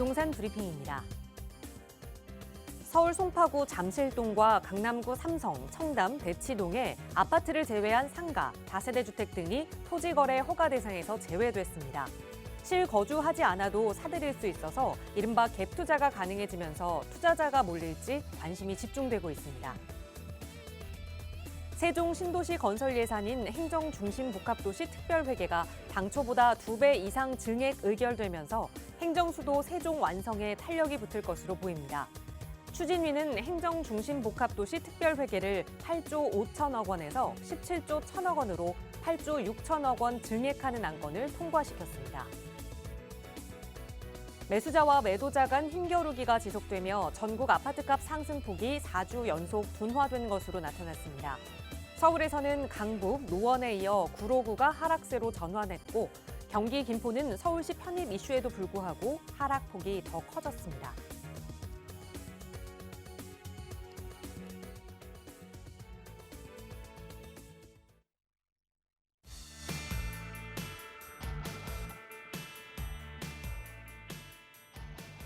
부동산 브리핑입니다. 서울 송파구 잠실동과 강남구 삼성, 청담, 대치동에 아파트를 제외한 상가, 다세대 주택 등이 토지거래 허가 대상에서 제외됐습니다. 실거주하지 않아도 사들일 수 있어서 이른바 갭 투자가 가능해지면서 투자자가 몰릴지 관심이 집중되고 있습니다. 세종 신도시 건설 예산인 행정중심복합도시 특별회계가 당초보다 2배 이상 증액 의결되면서 행정수도 세종 완성에 탄력이 붙을 것으로 보입니다. 추진위는 행정중심복합도시 특별회계를 8조 5천억 원에서 17조 1천억 원으로 8조 6천억 원 증액하는 안건을 통과시켰습니다. 매수자와 매도자 간 힘겨루기가 지속되며 전국 아파트값 상승폭이 4주 연속 둔화된 것으로 나타났습니다. 서울에서는 강북, 노원에 이어 구로구가 하락세로 전환했고 경기 김포는 서울시 편입 이슈에도 불구하고 하락폭이 더 커졌습니다.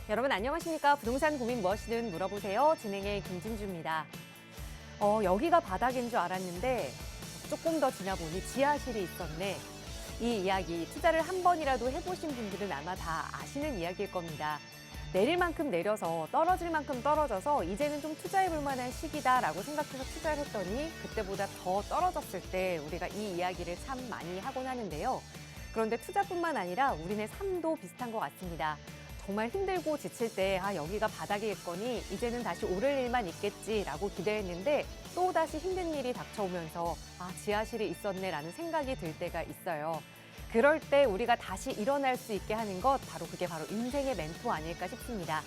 여러분 안녕하십니까? 부동산 고민 무엇이든 물어보세요. 진행의 김진주입니다. 여기가 바닥인 줄 알았는데 조금 더 지나보니 지하실이 있었네. 이 이야기 투자를 한 번이라도 해보신 분들은 아마 다 아시는 이야기일 겁니다. 내릴 만큼 내려서 떨어질 만큼 떨어져서 이제는 좀 투자해볼 만한 시기다라고 생각해서 투자를 했더니 그때보다 더 떨어졌을 때 우리가 이 이야기를 참 많이 하곤 하는데요. 그런데 투자뿐만 아니라 우리네 삶도 비슷한 것 같습니다. 정말 힘들고 지칠 때 여기가 바닥이겠거니 이제는 다시 오를 일만 있겠지라고 기대했는데 또다시 힘든 일이 닥쳐오면서 지하실이 있었네라는 생각이 들 때가 있어요. 그럴 때 우리가 다시 일어날 수 있게 하는 것 그게 바로 인생의 멘토 아닐까 싶습니다.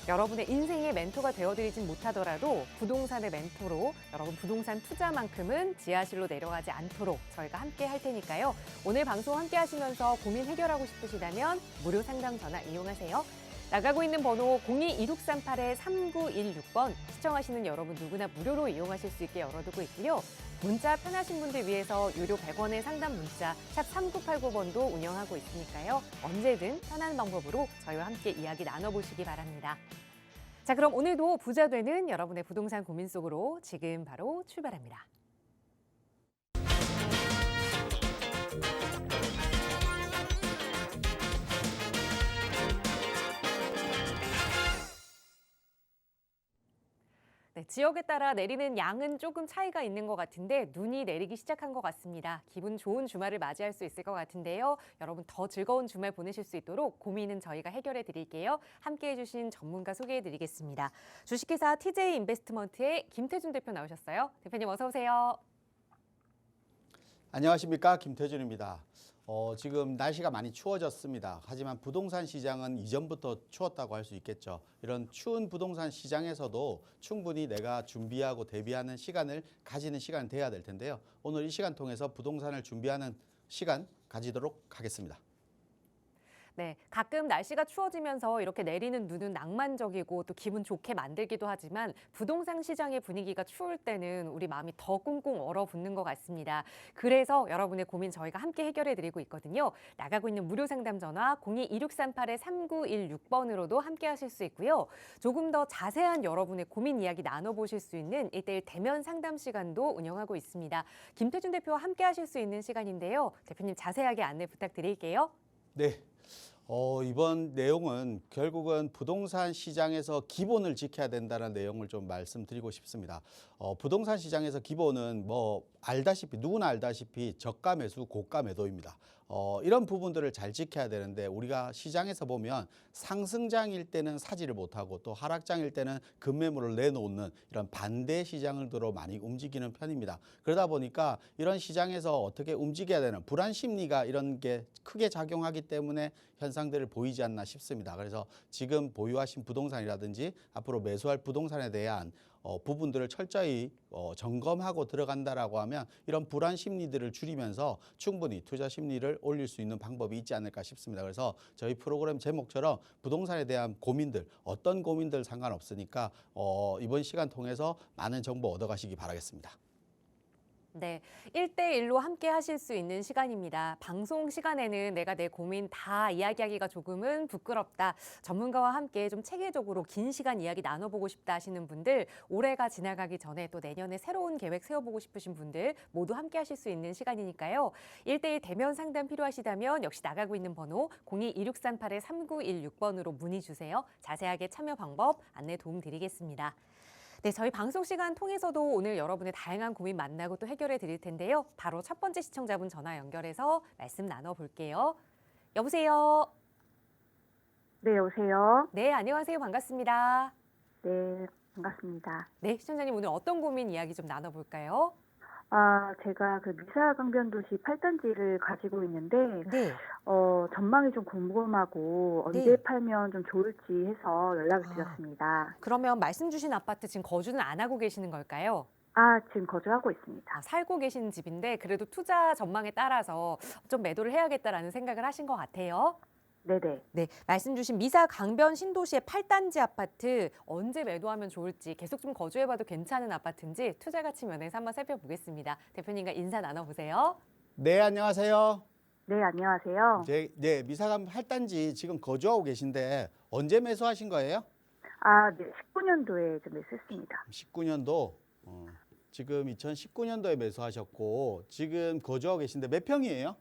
여러분의 인생의 멘토가 되어드리진 못하더라도 부동산의 멘토로 여러분 부동산 투자만큼은 지하실로 내려가지 않도록 저희가 함께 할 테니까요. 오늘 방송 함께 하시면서 고민 해결하고 싶으시다면 무료 상담 전화 이용하세요. 나가고 있는 번호 02-2638-3916번 시청하시는 여러분 누구나 무료로 이용하실 수 있게 열어두고 있고요. 문자 편하신 분들 위해서 유료 100원의 상담 문자 샵 3989번도 운영하고 있으니까요. 언제든 편한 방법으로 저희와 함께 이야기 나눠보시기 바랍니다. 자, 그럼 오늘도 부자 되는 여러분의 부동산 고민 속으로 지금 바로 출발합니다. 네, 지역에 따라 내리는 양은 조금 차이가 있는 것 같은데 눈이 내리기 시작한 것 같습니다. 기분 좋은 주말을 맞이할 수 있을 것 같은데요. 여러분 더 즐거운 주말 보내실 수 있도록 고민은 저희가 해결해 드릴게요. 함께해 주신 전문가 소개해 드리겠습니다. 주식회사 TJ 인베스트먼트의 김태준 대표 나오셨어요. 대표님 어서 오세요. 안녕하십니까, 김태준입니다. 지금 날씨가 많이 추워졌습니다. 하지만 부동산 시장은 이전부터 추웠다고 할 수 있겠죠. 이런 추운 부동산 시장에서도 충분히 내가 준비하고 대비하는 시간을 가지는 시간이 돼야 될 텐데요. 오늘 이 시간 통해서 부동산을 준비하는 시간 가지도록 하겠습니다. 네, 가끔 날씨가 추워지면서 이렇게 내리는 눈은 낭만적이고 또 기분 좋게 만들기도 하지만 부동산 시장의 분위기가 추울 때는 우리 마음이 더 꽁꽁 얼어붙는 것 같습니다. 그래서 여러분의 고민 저희가 함께 해결해드리고 있거든요. 나가고 있는 무료 상담 전화 02-2638-3916번으로도 함께 하실 수 있고요. 조금 더 자세한 여러분의 고민 이야기 나눠보실 수 있는 1:1 대면 상담 시간도 운영하고 있습니다. 김태준 대표와 함께 하실 수 있는 시간인데요. 대표님 자세하게 안내 부탁드릴게요. 네. 이번 내용은 결국은 부동산 시장에서 기본을 지켜야 된다는 내용을 좀 말씀드리고 싶습니다. 부동산 시장에서 기본은 누구나 알다시피 저가 매수, 고가 매도입니다. 이런 부분들을 잘 지켜야 되는데 우리가 시장에서 보면 상승장일 때는 사지를 못하고 또 하락장일 때는 급매물을 내놓는 이런 반대 시장을 들어 많이 움직이는 편입니다. 그러다 보니까 이런 시장에서 어떻게 움직여야 되는 불안 심리가 이런 게 크게 작용하기 때문에 현상들을 보이지 않나 싶습니다. 그래서 지금 보유하신 부동산이라든지 앞으로 매수할 부동산에 대한 부분들을 철저히 점검하고 들어간다라고 하면 이런 불안 심리들을 줄이면서 충분히 투자 심리를 올릴 수 있는 방법이 있지 않을까 싶습니다. 그래서 저희 프로그램 제목처럼 부동산에 대한 고민들, 어떤 고민들 상관없으니까 이번 시간 통해서 많은 정보 얻어가시기 바라겠습니다. 네, 1대1로 함께 하실 수 있는 시간입니다. 방송 시간에는 내가 내 고민 다 이야기하기가 조금은 부끄럽다. 전문가와 함께 좀 체계적으로 긴 시간 이야기 나눠보고 싶다 하시는 분들, 올해가 지나가기 전에 또 내년에 새로운 계획 세워보고 싶으신 분들 모두 함께 하실 수 있는 시간이니까요. 1대1 대면 상담 필요하시다면 역시 나가고 있는 번호 02-2638-3916번으로 문의 주세요. 자세하게 참여 방법 안내 도움 드리겠습니다. 네, 저희 방송 시간 통해서도 오늘 여러분의 다양한 고민 만나고 또 해결해 드릴 텐데요. 바로 첫 번째 시청자분 전화 연결해서 말씀 나눠볼게요. 여보세요? 네, 여보세요? 네, 안녕하세요. 반갑습니다. 네, 반갑습니다. 네, 시청자님 오늘 어떤 고민 이야기 좀 나눠볼까요? 제가 그 미사강변도시 8단지를 가지고 있는데, 네. 전망이 좀 궁금하고 언제 네. 팔면 좀 좋을지 해서 연락을 아. 드렸습니다. 그러면 말씀 주신 아파트 지금 거주는 안 하고 계시는 걸까요? 지금 거주하고 있습니다. 살고 계시는 집인데 그래도 투자 전망에 따라서 좀 매도를 해야겠다라는 생각을 하신 것 같아요. 네네. 네, 말씀 주신 미사 강변 신도시의 8단지 아파트 언제 매도하면 좋을지 계속 좀 거주해봐도 괜찮은 아파트인지 투자 가치 면에서 한번 살펴보겠습니다. 대표님과 인사 나눠보세요. 네, 안녕하세요. 네, 안녕하세요. 네, 미사감 8단지 지금 거주하고 계신데 언제 매수하신 거예요? 네, 19년도에 좀 매수했습니다. 19년도. 지금 2019년도에 매수하셨고 지금 거주하고 계신데 몇 평이에요?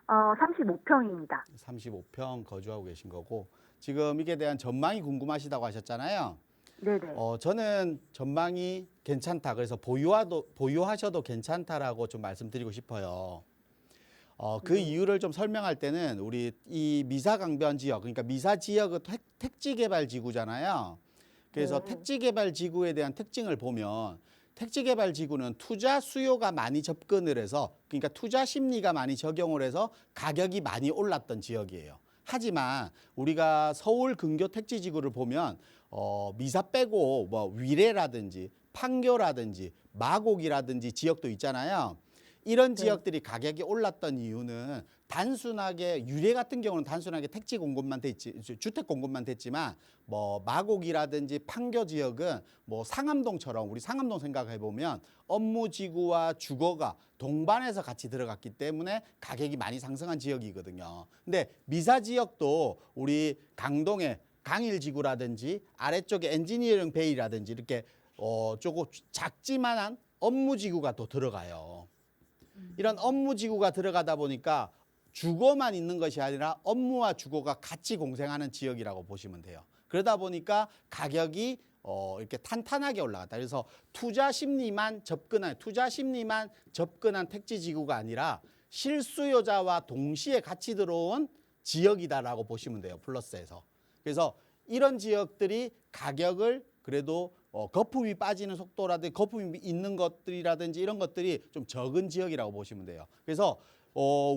35평입니다. 35평 거주하고 계신 거고 지금 이게 대한 전망이 궁금하시다고 하셨잖아요. 네네. 저는 전망이 괜찮다. 그래서 보유하셔도 괜찮다라고 좀 말씀드리고 싶어요. 그 네. 이유를 좀 설명할 때는 우리 이 미사강변 지역, 그러니까 미사 지역은 택지개발지구잖아요. 그래서 네. 택지개발지구에 대한 특징을 보면 택지개발지구는 투자 수요가 많이 접근을 해서 그러니까 투자 심리가 많이 적용을 해서 가격이 많이 올랐던 지역이에요. 하지만 우리가 서울 근교 택지지구를 보면 미사 빼고 뭐 위례라든지 판교라든지 마곡이라든지 지역도 있잖아요. 이런 네. 지역들이 가격이 올랐던 이유는 단순하게 유례 같은 경우는 단순하게 택지 공급만 됐지 주택 공급만 됐지만 뭐 마곡이라든지 판교 지역은 뭐 상암동처럼 우리 상암동 생각해 보면 업무지구와 주거가 동반해서 같이 들어갔기 때문에 가격이 많이 상승한 지역이거든요. 근데 미사 지역도 우리 강동의 강일지구라든지 아래쪽에 엔지니어링 베이라든지 이렇게 조금 작지만한 업무지구가 또 들어가요. 이런 업무지구가 들어가다 보니까 주거만 있는 것이 아니라 업무와 주거가 같이 공생하는 지역이라고 보시면 돼요. 그러다 보니까 가격이 이렇게 탄탄하게 올라갔다. 그래서 투자 심리만 접근한 택지지구가 아니라 실수요자와 동시에 같이 들어온 지역이다라고 보시면 돼요. 플러스에서. 그래서 이런 지역들이 가격을 그래도 거품이 빠지는 속도라든지 거품이 있는 것들이라든지 이런 것들이 좀 적은 지역이라고 보시면 돼요. 그래서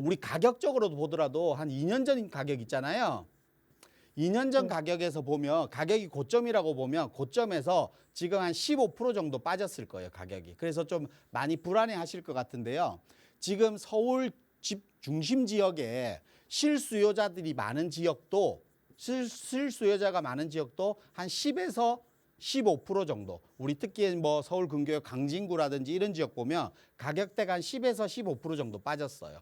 우리 가격적으로도 보더라도 한 2년 전 가격 있잖아요. 2년 전 가격에서 보면 가격이 고점이라고 보면 고점에서 지금 한 15% 정도 빠졌을 거예요. 가격이. 그래서 좀 많이 불안해 하실 것 같은데요. 지금 서울 집 중심 지역에 실수요자들이 많은 지역도 실수요자가 많은 지역도 한 10에서 15% 정도. 우리 특히 뭐 서울 근교의 강진구라든지 이런 지역 보면 가격대가 한 10에서 15% 정도 빠졌어요.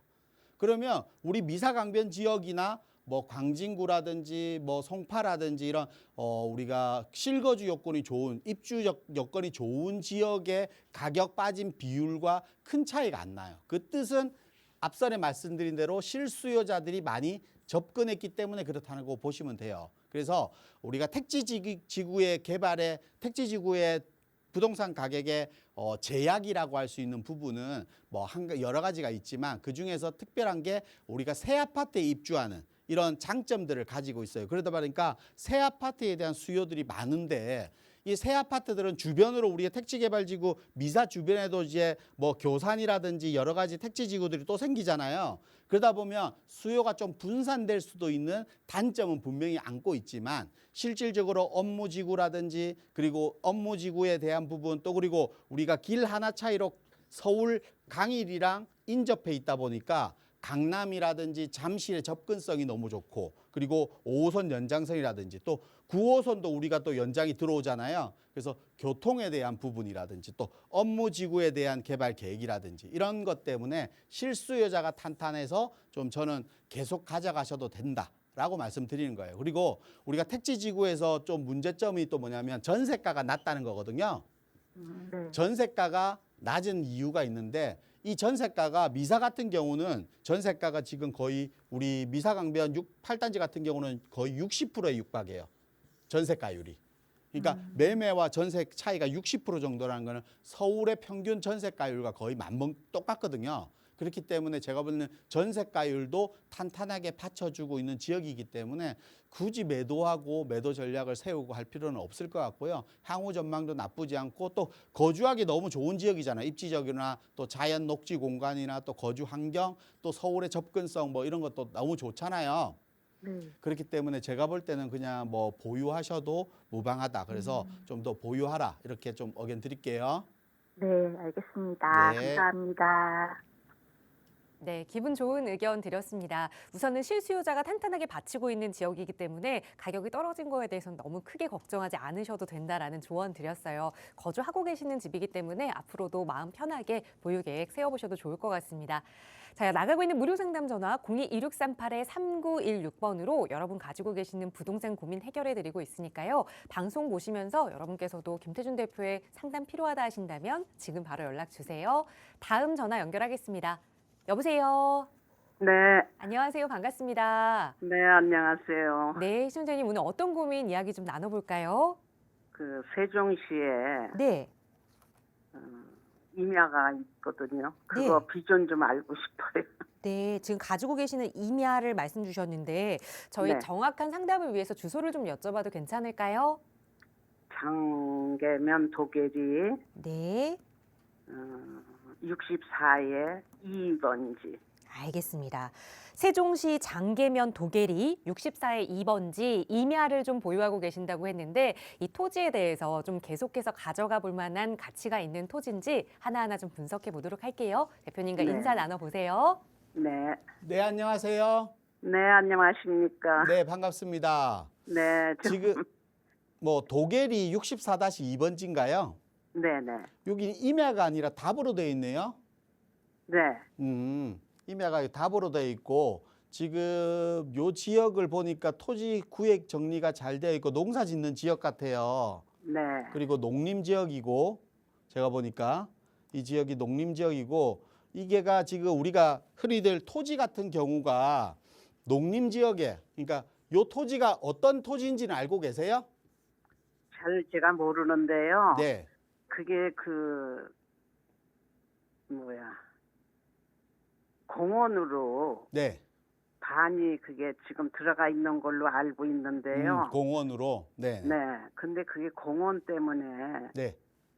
그러면 우리 미사강변 지역이나 뭐 광진구라든지 뭐 송파라든지 이런 우리가 실거주 여건이 좋은 입주 여건이 좋은 지역의 가격 빠진 비율과 큰 차이가 안 나요. 그 뜻은 앞선에 말씀드린 대로 실수요자들이 많이 접근했기 때문에 그렇다는 거 보시면 돼요. 그래서 우리가 택지지구의 개발에 택지지구의 부동산 가격의 제약이라고 할 수 있는 부분은 뭐 여러 가지가 있지만 그 중에서 특별한 게 우리가 새 아파트에 입주하는 이런 장점들을 가지고 있어요. 그러다 보니까 새 아파트에 대한 수요들이 많은데 이 새 아파트들은 주변으로 우리의 택지개발지구 미사 주변에도 이제 뭐 교산이라든지 여러 가지 택지지구들이 또 생기잖아요. 그러다 보면 수요가 좀 분산될 수도 있는 단점은 분명히 안고 있지만 실질적으로 업무지구라든지 그리고 업무지구에 대한 부분 또 그리고 우리가 길 하나 차이로 서울 강일이랑 인접해 있다 보니까 강남이라든지 잠실의 접근성이 너무 좋고 그리고 5호선 연장선이라든지 또 9호선도 우리가 또 연장이 들어오잖아요. 그래서 교통에 대한 부분이라든지 또 업무지구에 대한 개발 계획이라든지 이런 것 때문에 실수요자가 탄탄해서 좀 저는 계속 가져가셔도 된다라고 말씀드리는 거예요. 그리고 우리가 택지지구에서 좀 문제점이 또 뭐냐면 전세가가 낮다는 거거든요. 네. 전세가가 낮은 이유가 있는데 이 전세가가 미사 같은 경우는 전세가가 지금 거의 우리 미사 강변 8단지 같은 경우는 거의 60%에 육박해요. 전세가율이. 그러니까 매매와 전세 차이가 60% 정도라는 거는 서울의 평균 전세가율과 거의 만번 똑같거든요. 그렇기 때문에 제가 보는 전세가율도 탄탄하게 받쳐주고 있는 지역이기 때문에 굳이 매도하고 매도 전략을 세우고 할 필요는 없을 것 같고요. 향후 전망도 나쁘지 않고 또 거주하기 너무 좋은 지역이잖아요. 입지적이나 또 자연 녹지 공간이나 또 거주 환경 또 서울의 접근성 뭐 이런 것도 너무 좋잖아요. 네. 그렇기 때문에 제가 볼 때는 그냥 뭐 보유하셔도 무방하다. 그래서 좀 더 보유하라 이렇게 좀 의견 드릴게요. 네, 알겠습니다. 네. 감사합니다. 네, 기분 좋은 의견 드렸습니다. 우선은 실수요자가 탄탄하게 받치고 있는 지역이기 때문에 가격이 떨어진 거에 대해서는 너무 크게 걱정하지 않으셔도 된다라는 조언 드렸어요. 거주하고 계시는 집이기 때문에 앞으로도 마음 편하게 보유 계획 세워보셔도 좋을 것 같습니다. 자, 나가고 있는 무료 상담 전화 02-2638-3916번으로 여러분 가지고 계시는 부동산 고민 해결해 드리고 있으니까요. 방송 보시면서 여러분께서도 김태준 대표의 상담 필요하다 하신다면 지금 바로 연락 주세요. 다음 전화 연결하겠습니다. 여보세요. 네, 안녕하세요. 반갑습니다. 네, 안녕하세요. 네, 시청자님 오늘 어떤 고민 이야기 좀 나눠볼까요? 그 세종시에 네. 임야가 있거든요. 그거 네. 비전 좀 알고 싶어요. 네, 지금 가지고 계시는 임야를 말씀 주셨는데 저희 네. 정확한 상담을 위해서 주소를 좀 여쭤봐도 괜찮을까요? 장계면 도계리 네, 64에 2번지. 알겠습니다. 세종시 장계면 도계리 64의 2번지 임야를 좀 보유하고 계신다고 했는데 이 토지에 대해서 좀 계속해서 가져가 볼 만한 가치가 있는 토지인지 하나하나 좀 분석해 보도록 할게요. 대표님과 네. 인사 나눠보세요. 네, 네, 안녕하세요. 네, 안녕하십니까. 네, 반갑습니다. 네, 지금 뭐 도계리 64-2번지인가요? 네, 네, 여기 임야가 아니라 답으로 되어 있네요. 네, 임야가 답으로 되어 있고 지금 요 지역을 보니까 토지 구획 정리가 잘 되어 있고 농사 짓는 지역 같아요. 네, 그리고 농림 지역이고 제가 보니까 이 지역이 농림 지역이고 이게가 지금 우리가 흔히들 토지 같은 경우가 농림 지역에 그러니까 요 토지가 어떤 토지인지는 알고 계세요? 잘 제가 모르는데요. 네. 그게 공원으로 네. 반이 그게 지금 들어가 있는 걸로 알고 있는데요. 공원으로. 네. 네, 근데 그게 공원 때문에 네.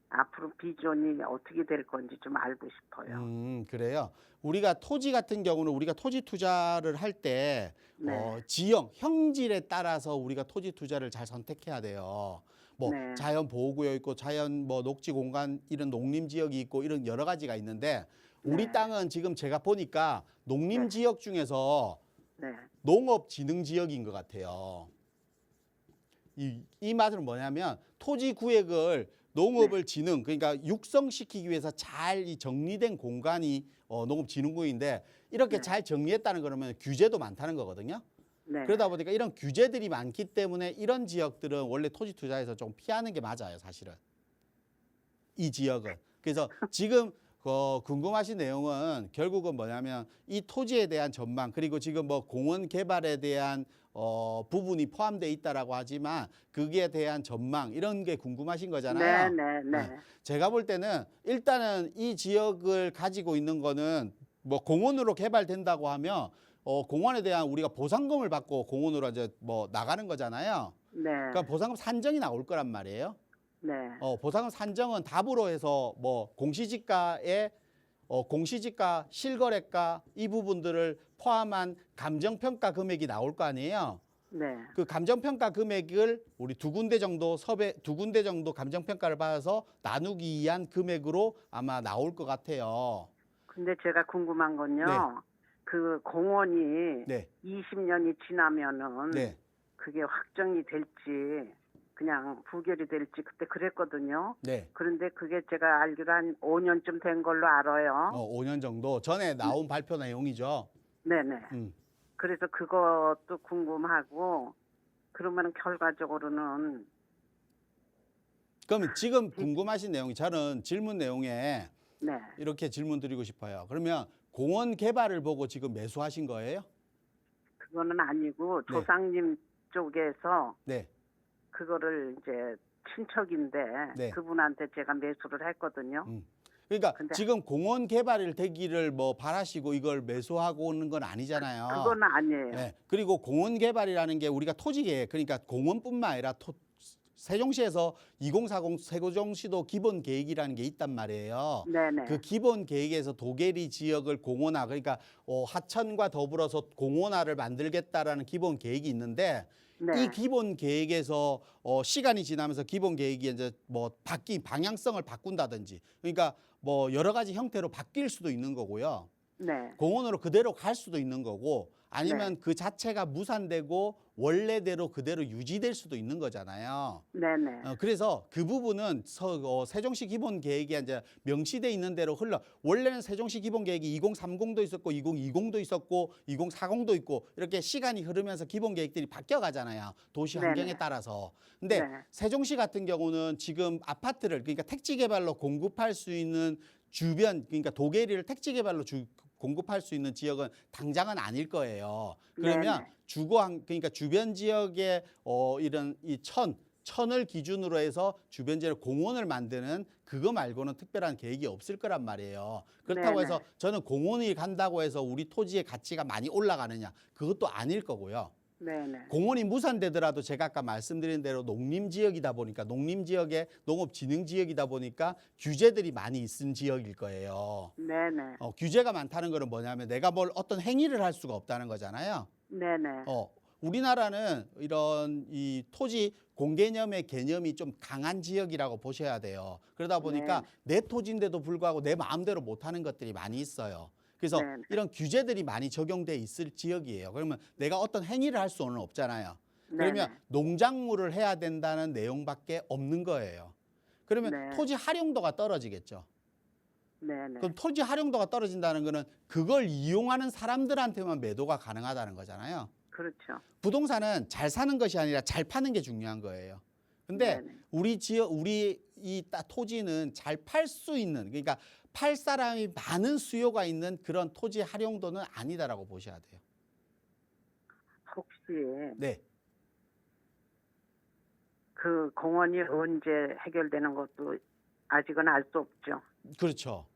앞으로 비전이 어떻게 될 건지 좀 알고 싶어요. 그래요. 우리가 토지 같은 경우는 우리가 토지 투자를 할 때 네. 지형, 형질에 따라서 우리가 토지 투자를 잘 선택해야 돼요. 뭐 네. 자연 보호구역 있고 자연 뭐 녹지 공간 이런 농림 지역이 있고 이런 여러 가지가 있는데 우리 네. 땅은 지금 제가 보니까 농림 네. 지역 중에서 네, 농업 진흥 지역인 것 같아요. 이 말은 뭐냐면 토지 구획을 농업을 진흥 그러니까 육성시키기 위해서 잘 이 정리된 공간이 농업진흥구인데 이렇게 네. 잘 정리했다는 그러면 규제도 많다는 거거든요. 네. 그러다 보니까 이런 규제들이 많기 때문에 이런 지역들은 원래 토지 투자에서 좀 피하는 게 맞아요, 사실은. 이 지역은. 그래서 지금 궁금하신 내용은 결국은 뭐냐면 이 토지에 대한 전망 그리고 지금 뭐 공원 개발에 대한 부분이 포함되어 있다라고 하지만 그게 대한 전망 이런 게 궁금하신 거잖아요. 네, 네, 네. 제가 볼 때는 일단은 이 지역을 가지고 있는 거는 뭐 공원으로 개발된다고 하면 공원에 대한 우리가 보상금을 받고 공원으로 이제 뭐 나가는 거잖아요. 네. 그러니까 보상금 산정이 나올 거란 말이에요. 네. 보상금 산정은 답으로 해서 뭐 공시지가의 공시지가 실거래가 이 부분들을 포함한 감정평가 금액이 나올 거 아니에요. 네. 그 감정평가 금액을 우리 두 군데 정도 감정평가를 받아서 나누기 위한 금액으로 아마 나올 것 같아요. 근데 제가 궁금한 건요. 네. 그 공원이 네. 20년이 지나면은 네. 그게 확정이 될지 그냥 부결이 될지 그때 그랬거든요. 네. 그런데 그게 제가 알기로 한 5년쯤 된 걸로 알아요. 5년 정도 전에 나온 발표 내용이죠. 네네. 음. 그래서 그것도 궁금하고 그러면 결과적으로는 그러면 지금 궁금하신 내용이 저는 질문 내용에 네. 이렇게 질문 드리고 싶어요. 그러면 공원 개발을 보고 지금 매수하신 거예요? 그거는 아니고 네. 조상님 쪽에서 네. 그거를 이제 친척인데 네. 그분한테 제가 매수를 했거든요. 그러니까 근데 지금 공원 개발을 되기를 뭐 바라시고 이걸 매수하고 오는 건 아니잖아요. 그거는 아니에요. 네. 그리고 공원 개발이라는 게 우리가 토지계 그러니까 공원뿐만 아니라 세종시에서 2040 세종시도 기본 계획이라는 게 있단 말이에요. 네네. 그 기본 계획에서 도계리 지역을 공원화 그러니까 하천과 더불어서 공원화를 만들겠다라는 기본 계획이 있는데 네. 이 기본 계획에서 시간이 지나면서 기본 계획이 이제 뭐 방향성을 바꾼다든지 그러니까 뭐 여러 가지 형태로 바뀔 수도 있는 거고요. 네. 공원으로 그대로 갈 수도 있는 거고 아니면 네. 그 자체가 무산되고 원래대로 그대로 유지될 수도 있는 거잖아요. 네네. 그래서 그 부분은 세종시 기본 계획에 이제 명시돼 있는 대로 원래는 세종시 기본 계획이 2030도 있었고 2020도 있었고 2040도 있고 이렇게 시간이 흐르면서 기본 계획들이 바뀌어 가잖아요. 도시 환경에 네네. 따라서. 근데 네. 세종시 같은 경우는 지금 아파트를 그러니까 택지 개발로 공급할 수 있는 주변 그러니까 도계리를 택지 개발로 공급할 수 있는 지역은 당장은 아닐 거예요. 그러면 네네. 그러니까 주변 지역에 이런 이 천을 기준으로 해서 주변 지역 공원을 만드는 그거 말고는 특별한 계획이 없을 거란 말이에요. 그렇다고 네네. 해서 저는 공원이 간다고 해서 우리 토지의 가치가 많이 올라가느냐 그것도 아닐 거고요. 네네. 공원이 무산되더라도 제가 아까 말씀드린 대로 농림지역이다 보니까 농림지역에 농업진흥지역이다 보니까 규제들이 많이 있은 지역일 거예요. 네네. 규제가 많다는 거는 뭐냐면 내가 뭘 어떤 행위를 할 수가 없다는 거잖아요. 네네. 우리나라는 이런 이 토지 공개념의 개념이 좀 강한 지역이라고 보셔야 돼요. 그러다 보니까 내 토지인데도 불구하고 내 마음대로 못하는 것들이 많이 있어요. 그래서 네네. 이런 규제들이 많이 적용돼 있을 지역이에요. 그러면 내가 어떤 행위를 할 수는 없잖아요. 네네. 그러면 농작물을 해야 된다는 내용밖에 없는 거예요. 그러면 네. 토지 활용도가 떨어지겠죠. 네네. 그럼 토지 활용도가 떨어진다는 거는 그걸 이용하는 사람들한테만 매도가 가능하다는 거잖아요. 그렇죠. 부동산은 잘 사는 것이 아니라 잘 파는 게 중요한 거예요. 근데 네네. 우리 이 토지는 잘 팔 수 있는 그러니까 팔 사람이 많은 수요가 있는 그런 토지 활용도는 아니다라고 보셔야 돼요. 혹시 네. 그 공원이 언제 해결되는 것도 아직은 알 수 없죠. 그렇죠.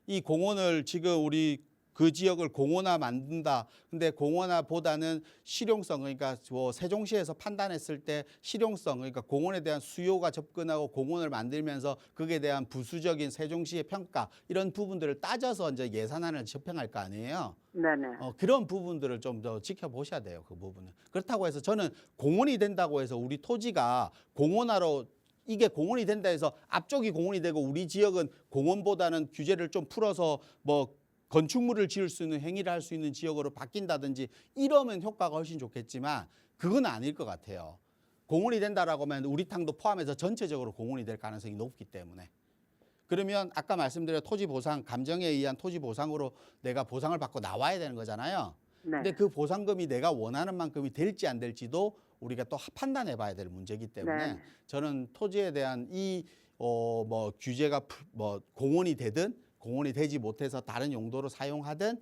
이 공원을 지금 우리 그 지역을 공원화 만든다. 근데 공원화보다는 실용성 그러니까 뭐 세종시에서 판단했을 때 실용성 그러니까 공원에 대한 수요가 접근하고 공원을 만들면서 그에 대한 부수적인 세종시의 평가 이런 부분들을 따져서 이제 예산안을 집행할 거 아니에요. 네네. 그런 부분들을 좀 더 지켜보셔야 돼요. 그 부분은. 그렇다고 해서 저는 공원이 된다고 해서 우리 토지가 공원화로 이게 공원이 된다 해서 앞쪽이 공원이 되고 우리 지역은 공원보다는 규제를 좀 풀어서 뭐 건축물을 지을 수 있는 행위를 할 수 있는 지역으로 바뀐다든지 이러면 효과가 훨씬 좋겠지만 그건 아닐 것 같아요. 공원이 된다라고 하면 우리 땅도 포함해서 전체적으로 공원이 될 가능성이 높기 때문에. 그러면 아까 말씀드린 토지 보상, 감정에 의한 토지 보상으로 내가 보상을 받고 나와야 되는 거잖아요. 네. 근데 그 보상금이 내가 원하는 만큼이 될지 안 될지도 우리가 또 판단해 봐야 될 문제이기 때문에 네. 저는 토지에 대한 이 뭐 규제가 뭐 공원이 되든 공원이 되지 못해서 다른 용도로 사용하든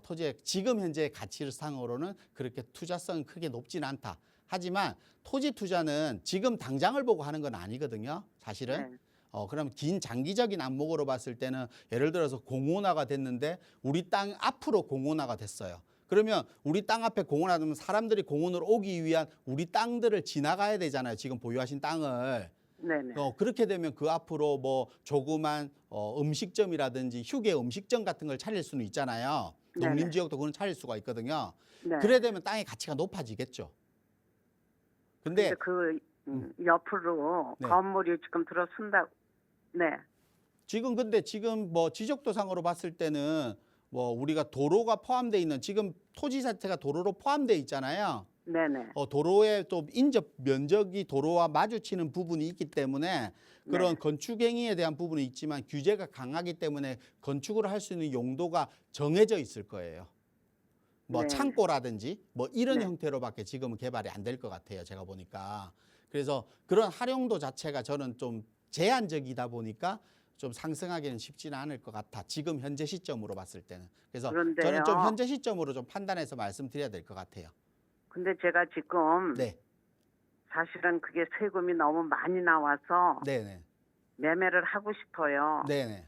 토지의 지금 현재 가치상으로는 그렇게 투자성이 크게 높진 않다. 하지만 토지 투자는 지금 당장을 보고 하는 건 아니거든요. 사실은. 네. 그럼 긴 장기적인 안목으로 봤을 때는 예를 들어서 공원화가 됐는데 우리 땅 앞으로 공원화가 됐어요. 그러면 우리 땅 앞에 공원화되면 사람들이 공원으로 오기 위한 우리 땅들을 지나가야 되잖아요. 지금 보유하신 땅을. 네네. 그렇게 되면 그 앞으로 뭐 조그만 음식점이라든지 휴게 음식점 같은 걸 차릴 수는 있잖아요. 네네. 농림지역도 그건 차릴 수가 있거든요. 네. 그래 되면 땅의 가치가 높아지겠죠. 근데 그 옆으로 네. 건물이 지금 들어선다. 네. 지금 뭐 지적도상으로 봤을 때는 뭐 우리가 도로가 포함되어 있는 지금 토지 자체가 도로로 포함되어 있잖아요. 네네. 도로에 또 인접 면적이 도로와 마주치는 부분이 있기 때문에 그런 네. 건축 행위에 대한 부분이 있지만 규제가 강하기 때문에 건축을 할 수 있는 용도가 정해져 있을 거예요. 뭐 네. 창고라든지 뭐 이런 네. 형태로밖에 지금은 개발이 안 될 것 같아요. 제가 보니까. 그래서 그런 활용도 자체가 저는 좀 제한적이다 보니까 좀 상승하기는 쉽지는 않을 것 같아. 지금 현재 시점으로 봤을 때는. 그래서 그런데요. 저는 좀 현재 시점으로 좀 판단해서 말씀드려야 될 것 같아요. 근데 제가 지금 네. 사실은 그게 세금이 너무 많이 나와서 네네. 매매를 하고 싶어요. 네네.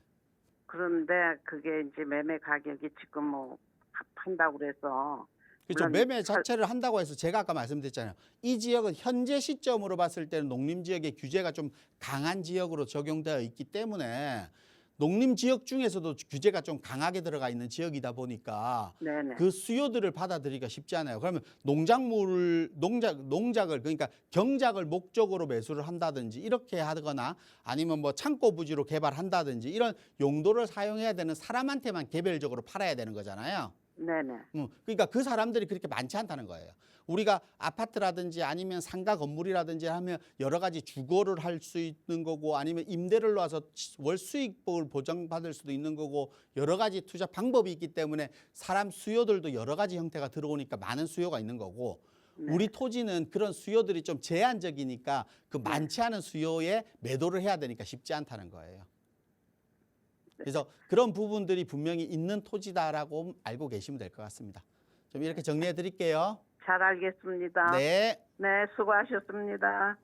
그런데 그게 이제 매매 가격이 지금 뭐 판다고 그래서 그렇죠. 물론 매매 자체를 한다고 해서 제가 아까 말씀드렸잖아요. 이 지역은 현재 시점으로 봤을 때는 농림지역의 규제가 좀 강한 지역으로 적용되어 있기 때문에 농림지역 중에서도 규제가 좀 강하게 들어가 있는 지역이다 보니까 네네. 그 수요들을 받아들이기가 쉽지 않아요. 그러면 농작을 그러니까 경작을 목적으로 매수를 한다든지 이렇게 하거나 아니면 뭐 창고 부지로 개발한다든지 이런 용도를 사용해야 되는 사람한테만 개별적으로 팔아야 되는 거잖아요. 네네. 그러니까 그 사람들이 그렇게 많지 않다는 거예요. 우리가 아파트라든지 아니면 상가 건물이라든지 하면 여러 가지 주거를 할 수 있는 거고 아니면 임대를 놔서 월 수익을 보장받을 수도 있는 거고 여러 가지 투자 방법이 있기 때문에 사람 수요들도 여러 가지 형태가 들어오니까 많은 수요가 있는 거고 네. 우리 토지는 그런 수요들이 좀 제한적이니까 그 많지 않은 수요에 매도를 해야 되니까 쉽지 않다는 거예요. 그래서 그런 부분들이 분명히 있는 토지다라고 알고 계시면 될 것 같습니다. 좀 이렇게 정리해 드릴게요. 잘 알겠습니다. 네. 네, 수고하셨습니다.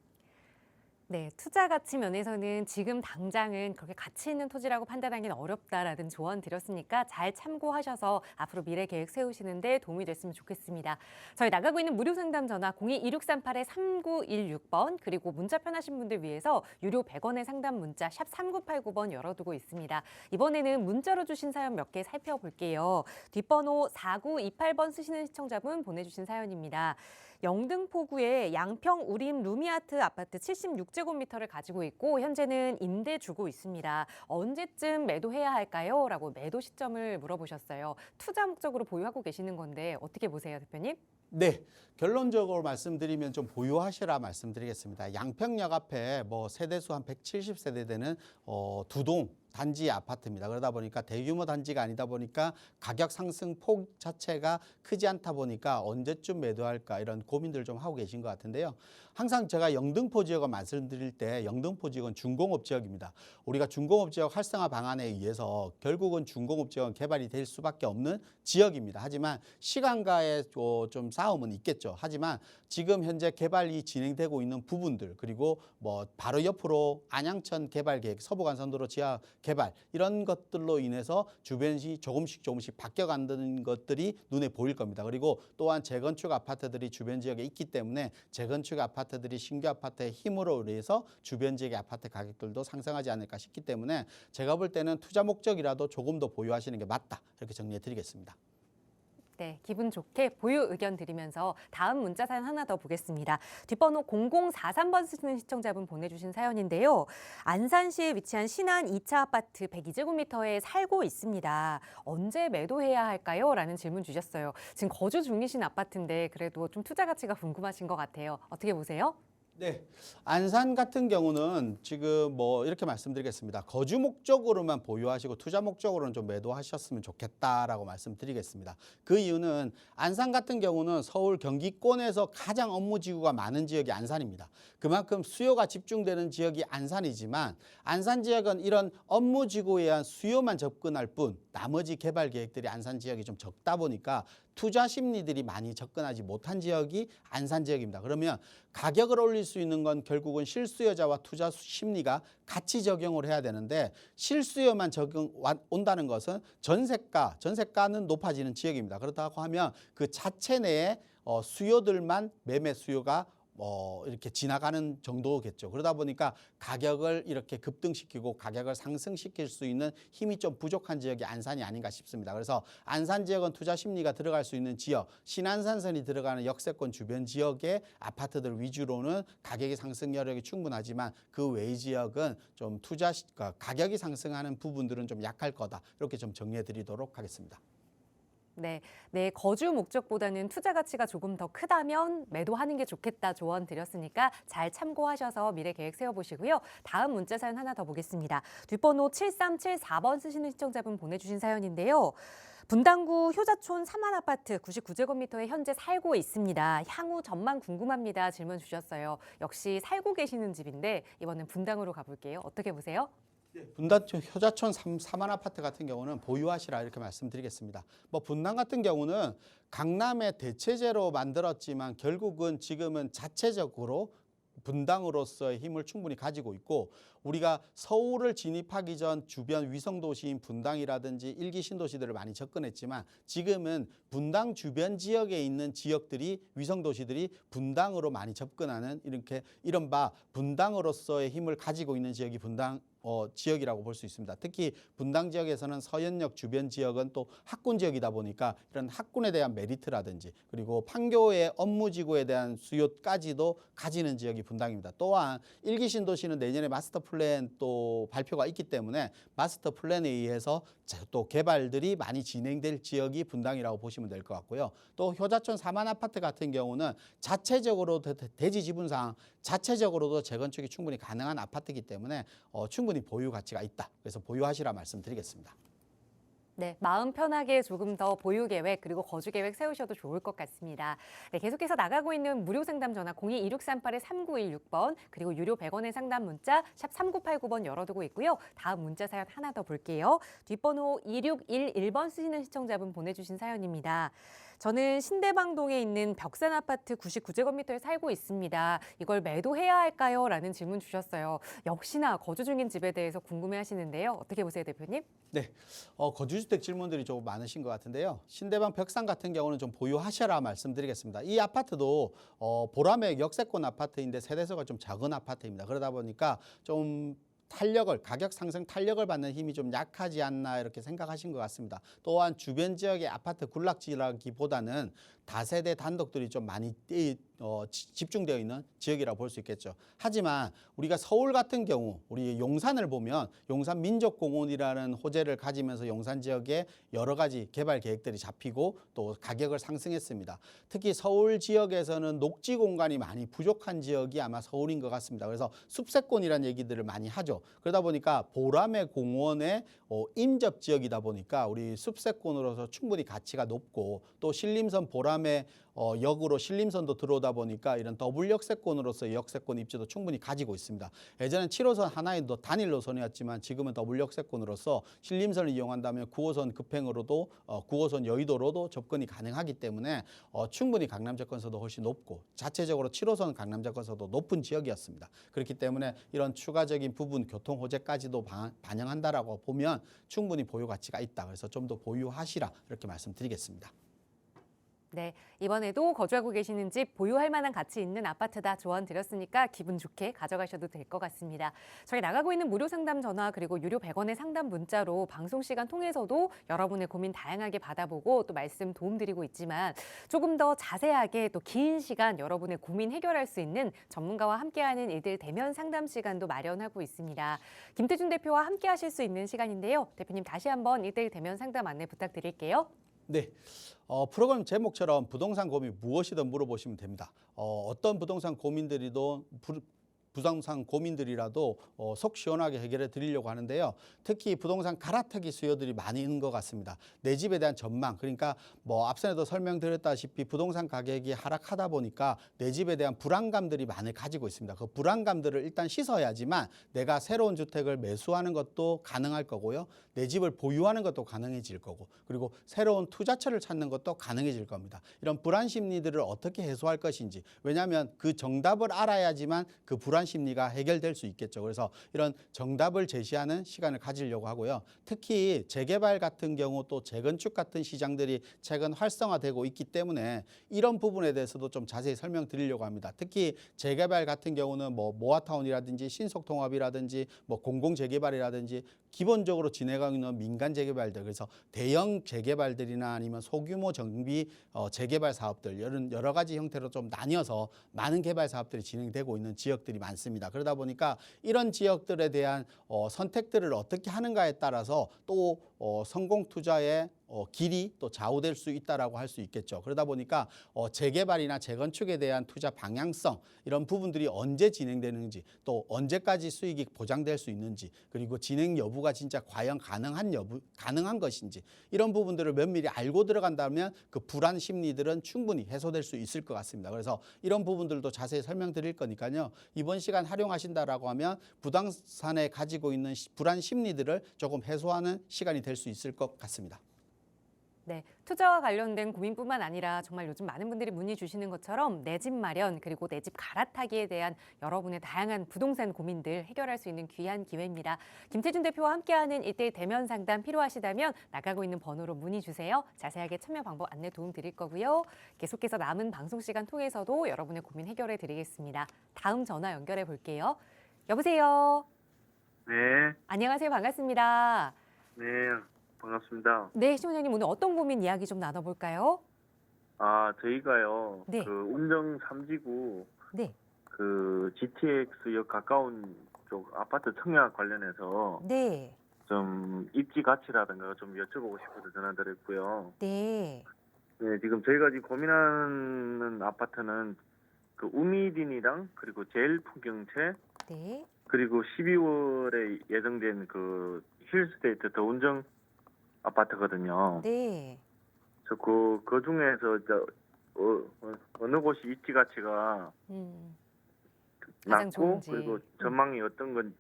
네, 투자 가치 면에서는 지금 당장은 그렇게 가치 있는 토지라고 판단하기는 어렵다라는 조언 드렸으니까 잘 참고하셔서 앞으로 미래 계획 세우시는데 도움이 됐으면 좋겠습니다. 저희 나가고 있는 무료 상담 전화 02-2638-3916번 그리고 문자 편하신 분들 위해서 유료 100원의 상담 문자 샵 3989번 열어두고 있습니다. 이번에는 문자로 주신 사연 몇 개 살펴볼게요. 뒷번호 4928번 쓰시는 시청자분 보내주신 사연입니다. 영등포구에 양평 우림 루미아트 아파트 76제곱미터를 가지고 있고 현재는 임대 주고 있습니다. 언제쯤 매도해야 할까요? 라고 매도 시점을 물어보셨어요. 투자 목적으로 보유하고 계시는 건데 어떻게 보세요, 대표님? 네. 결론적으로 말씀드리면 좀 보유하시라 말씀드리겠습니다. 양평역 앞에 뭐 세대수 한 170세대 되는 두 동 단지 아파트입니다. 그러다 보니까 대규모 단지가 아니다 보니까 가격 상승 폭 자체가 크지 않다 보니까 언제쯤 매도할까 이런 고민들 좀 하고 계신 것 같은데요. 항상 제가 영등포 지역을 말씀드릴 때 영등포 지역은 중공업 지역입니다. 우리가 중공업 지역 활성화 방안에 의해서 결국은 중공업 지역은 개발이 될 수밖에 없는 지역입니다. 하지만 시간과의 좀 싸움은 있겠죠. 하지만 지금 현재 개발이 진행되고 있는 부분들 그리고 뭐 바로 옆으로 안양천 개발 계획 서부간선도로 지하 개발 이런 것들로 인해서 주변이 조금씩 바뀌어가는 것들이 눈에 보일 겁니다. 그리고 또한 재건축 아파트들이 주변 지역에 있기 때문에 재건축 아파트들이 신규 아파트의 힘으로 인해서 주변 지역의 아파트 가격들도 상승하지 않을까 싶기 때문에 제가 볼 때는 투자 목적이라도 조금 더 보유하시는 게 맞다 이렇게 정리해 드리겠습니다. 네, 기분 좋게 보유 의견 드리면서 다음 문자 사연 하나 더 보겠습니다. 뒷번호 0043번 쓰시는 시청자분 보내주신 사연인데요. 안산시에 위치한 신안 2차 아파트 102제곱미터에 살고 있습니다. 언제 매도해야 할까요? 라는 질문 주셨어요. 지금 거주 중이신 아파트인데 그래도 좀 투자 가치가 궁금하신 것 같아요. 어떻게 보세요? 네, 안산 같은 경우는 지금 뭐 이렇게 말씀드리겠습니다. 거주 목적으로만 보유하시고 투자 목적으로는 좀 매도하셨으면 좋겠다라고 말씀드리겠습니다. 그 이유는 안산 같은 경우는 서울 경기권에서 가장 업무지구가 많은 지역이 안산입니다. 그만큼 수요가 집중되는 지역이 안산이지만 안산 지역은 이런 업무지구에 의한 수요만 접근할 뿐 나머지 개발 계획들이 안산 지역이 좀 적다 보니까 투자 심리들이 많이 접근하지 못한 지역이 안산 지역입니다. 그러면 가격을 올릴 수 있는 건 결국은 실수요자와 투자 심리가 같이 적용을 해야 되는데 실수요만 온다는 것은 전세가는 높아지는 지역입니다. 그렇다고 하면 그 자체 내에 수요들만 매매 수요가 이렇게 지나가는 정도겠죠. 그러다 보니까 가격을 이렇게 급등시키고 가격을 상승시킬 수 있는 힘이 좀 부족한 지역이 안산이 아닌가 싶습니다. 그래서 안산 지역은 투자 심리가 들어갈 수 있는 지역, 신안산선이 들어가는 역세권 주변 지역의 아파트들 위주로는 가격의 상승 여력이 충분하지만 그 외의 지역은 좀 가격이 상승하는 부분들은 좀 약할 거다. 이렇게 좀 정리해 드리도록 하겠습니다. 네, 거주 목적보다는 투자 가치가 조금 더 크다면 매도하는 게 좋겠다 조언 드렸으니까 잘 참고하셔서 미래 계획 세워보시고요. 다음 문자 사연 하나 더 보겠습니다. 뒷번호 7374번 쓰시는 시청자분 보내주신 사연인데요. 분당구 효자촌 3한 아파트 99제곱미터에 현재 살고 있습니다. 향후 전망 궁금합니다. 질문 주셨어요. 역시 살고 계시는 집인데 이번엔 분당으로 가볼게요. 어떻게 보세요? 분당촌 효자촌 3한 아파트 같은 경우는 보유하시라 이렇게 말씀드리겠습니다. 분당 같은 경우는 강남의 대체제로 만들었지만 결국은 지금은 자체적으로 분당으로서의 힘을 충분히 가지고 있고 우리가 서울을 진입하기 전 주변 위성도시인 분당이라든지 일기 신도시들을 많이 접근했지만 지금은 분당 주변 지역에 있는 지역들이 위성도시들이 분당으로 많이 접근하는 이렇게 이른바 분당으로서의 힘을 가지고 있는 지역이 분당 지역이라고 볼 수 있습니다. 특히 분당 지역에서는 서현역 주변 지역은 또 학군 지역이다 보니까 이런 학군에 대한 메리트라든지 그리고 판교의 업무지구에 대한 수요까지도 가지는 지역이 분당입니다. 또한 일기 신도시는 내년에 마스터 플랜 또 발표가 있기 때문에 마스터 플랜에 의해서 또 개발들이 많이 진행될 지역이 분당이라고 보시면 될 것 같고요. 또 효자촌 3한 아파트 같은 경우는 자체적으로 대지 지분상 자체적으로도 재건축이 충분히 가능한 아파트이기 때문에 충분히 보유 가치가 있다. 그래서 보유하시라 말씀드리겠습니다. 네, 마음 편하게 조금 더 보유 계획 그리고 거주 계획 세우셔도 좋을 것 같습니다. 네, 계속해서 나가고 있는 무료 상담 전화 02-2638-3916번 그리고 유료 100원의 상담 문자 샵 3989번 열어두고 있고요. 다음 문자 사연 하나 더 볼게요. 뒷번호 2611번 쓰시는 시청자분 보내주신 사연입니다. 저는 신대방동에 있는 벽산 아파트 99제곱미터에 살고 있습니다. 이걸 매도해야 할까요? 라는 질문 주셨어요. 역시나 거주 중인 집에 대해서 궁금해하시는데요. 어떻게 보세요, 대표님? 네, 거주주택 질문들이 조금 많으신 것 같은데요. 신대방 벽산 같은 경우는 좀 보유하셔라 말씀드리겠습니다. 이 아파트도 보라매 역세권 아파트인데 세대수가 좀 적은 아파트입니다. 그러다 보니까 좀 가격 상승 탄력을 받는 힘이 좀 약하지 않나 이렇게 생각하신 것 같습니다. 또한 주변 지역의 아파트 군락지라기보다는 다세대 단독들이 좀 많이 집중되어 있는 지역이라고 볼 수 있겠죠. 하지만 우리가 서울 같은 경우 우리 용산을 보면 용산 민족공원이라는 호재를 가지면서 용산 지역에 여러 가지 개발 계획들이 잡히고 또 가격을 상승했습니다. 특히 서울 지역에서는 녹지 공간이 많이 부족한 지역이 아마 서울인 것 같습니다. 그래서 숲세권이라는 얘기들을 많이 하죠. 그러다 보니까 보라매 공원의 임접 지역이다 보니까 우리 숲세권으로서 충분히 가치가 높고 또 신림선 보라매 역으로 신림선도 들어오다 보니까 이런 더블 역세권으로서 역세권 입지도 충분히 가지고 있습니다. 예전엔 7호선 하나의 단일 노선이었지만 지금은 더블 역세권으로서 신림선을 이용한다면 9호선 급행으로도 9호선 여의도로도 접근이 가능하기 때문에 충분히 강남 접근서도 훨씬 높고 자체적으로 7호선 강남 접근서도 높은 지역이었습니다. 그렇기 때문에 이런 추가적인 부분 교통 호재까지도 반영한다라고 보면 충분히 보유 가치가 있다. 그래서 좀 더 보유하시라 이렇게 말씀드리겠습니다. 네, 이번에도 거주하고 계시는 집 보유할 만한 가치 있는 아파트다 조언 드렸으니까 기분 좋게 가져가셔도 될 것 같습니다. 저희 나가고 있는 무료 상담 전화 그리고 유료 100원의 상담 문자로 방송 시간 통해서도 여러분의 고민 다양하게 받아보고 또 말씀 도움드리고 있지만 조금 더 자세하게 또 긴 시간 여러분의 고민 해결할 수 있는 전문가와 함께하는 이들 대면 상담 시간도 마련하고 있습니다. 김태준 대표와 함께 하실 수 있는 시간인데요. 대표님 다시 한번 이들 대면 상담 안내 부탁드릴게요. 네, 프로그램 제목처럼 부동산 고민 무엇이든 물어보시면 됩니다. 어떤 부동산 고민들이라도 속 시원하게 해결해 드리려고 하는데요. 특히 부동산 갈아타기 수요들이 많이 있는 것 같습니다. 내 집에 대한 전망, 그러니까 앞선에도 설명드렸다시피 부동산 가격이 하락하다 보니까 내 집에 대한 불안감들이 많이 가지고 있습니다. 그 불안감들을 일단 씻어야지만 내가 새로운 주택을 매수하는 것도 가능할 거고요. 내 집을 보유하는 것도 가능해질 거고 그리고 새로운 투자처를 찾는 것도 가능해질 겁니다. 이런 불안 심리들을 어떻게 해소할 것인지 왜냐하면 그 정답을 알아야지만 그 불안 심리가 해결될 수 있겠죠. 그래서 이런 정답을 제시하는 시간을 가지려고 하고요. 특히 재개발 같은 경우 또 재건축 같은 시장들이 최근 활성화되고 있기 때문에 이런 부분에 대해서도 좀 자세히 설명드리려고 합니다. 특히 재개발 같은 경우는 뭐 모아타운이라든지 신속통합이라든지 뭐 공공재개발이라든지 기본적으로 진행하고 있는 민간 재개발들, 그래서 대형 재개발들이나 아니면 소규모 정비 재개발 사업들, 이런 여러 가지 형태로 좀 나뉘어서 많은 개발 사업들이 진행되고 있는 지역들이 많습니다. 그러다 보니까 이런 지역들에 대한 선택들을 어떻게 하는가에 따라서 또 성공 투자의 길이 또 좌우될 수 있다라고 할 수 있겠죠. 그러다 보니까 재개발이나 재건축에 대한 투자 방향성, 이런 부분들이 언제 진행되는지, 또 언제까지 수익이 보장될 수 있는지, 그리고 진행 여부가 진짜 과연 가능한 것인지, 이런 부분들을 면밀히 알고 들어간다면 그 불안 심리들은 충분히 해소될 수 있을 것 같습니다. 그래서 이런 부분들도 자세히 설명드릴 거니까요. 이번 시간 활용하신다라고 하면 부동산에 가지고 있는 불안 심리들을 조금 해소하는 시간이 될 수 있을 것 같습니다. 네, 투자와 관련된 고민뿐만 아니라 정말 요즘 많은 분들이 문의 주시는 것처럼 내 집 마련 그리고 내 집 갈아타기에 대한 여러분의 다양한 부동산 고민들 해결할 수 있는 귀한 기회입니다. 김태준 대표와 함께하는 1:1 대면 상담 필요하시다면 나가고 있는 번호로 문의 주세요. 자세하게 참여 방법 안내 도움 드릴 거고요. 계속해서 남은 방송 시간 통해서도 여러분의 고민 해결해 드리겠습니다. 다음 전화 연결해 볼게요. 여보세요. 네, 안녕하세요. 반갑습니다. 네, 반갑습니다. 네, 시원장님 오늘 어떤 고민 이야기 좀 나눠볼까요? 저희가요, 네. 그 운정 3지구, 네, 그 GTX역 가까운 쪽 아파트 청약 관련해서 네, 좀 입지 가치라든가 좀 여쭤보고 싶어서 전화드렸고요. 네, 네, 지금 저희가 지금 고민하는 아파트는 그 우미린이랑 그리고 제일풍경채 네, 그리고 12월에 예정된 그 힐스테이트 더 운정 아파트거든요. 네. 그 중에서 어느 곳이 입지 가치가 가장 낮고 좋은지. 그리고 전망이 어떤 건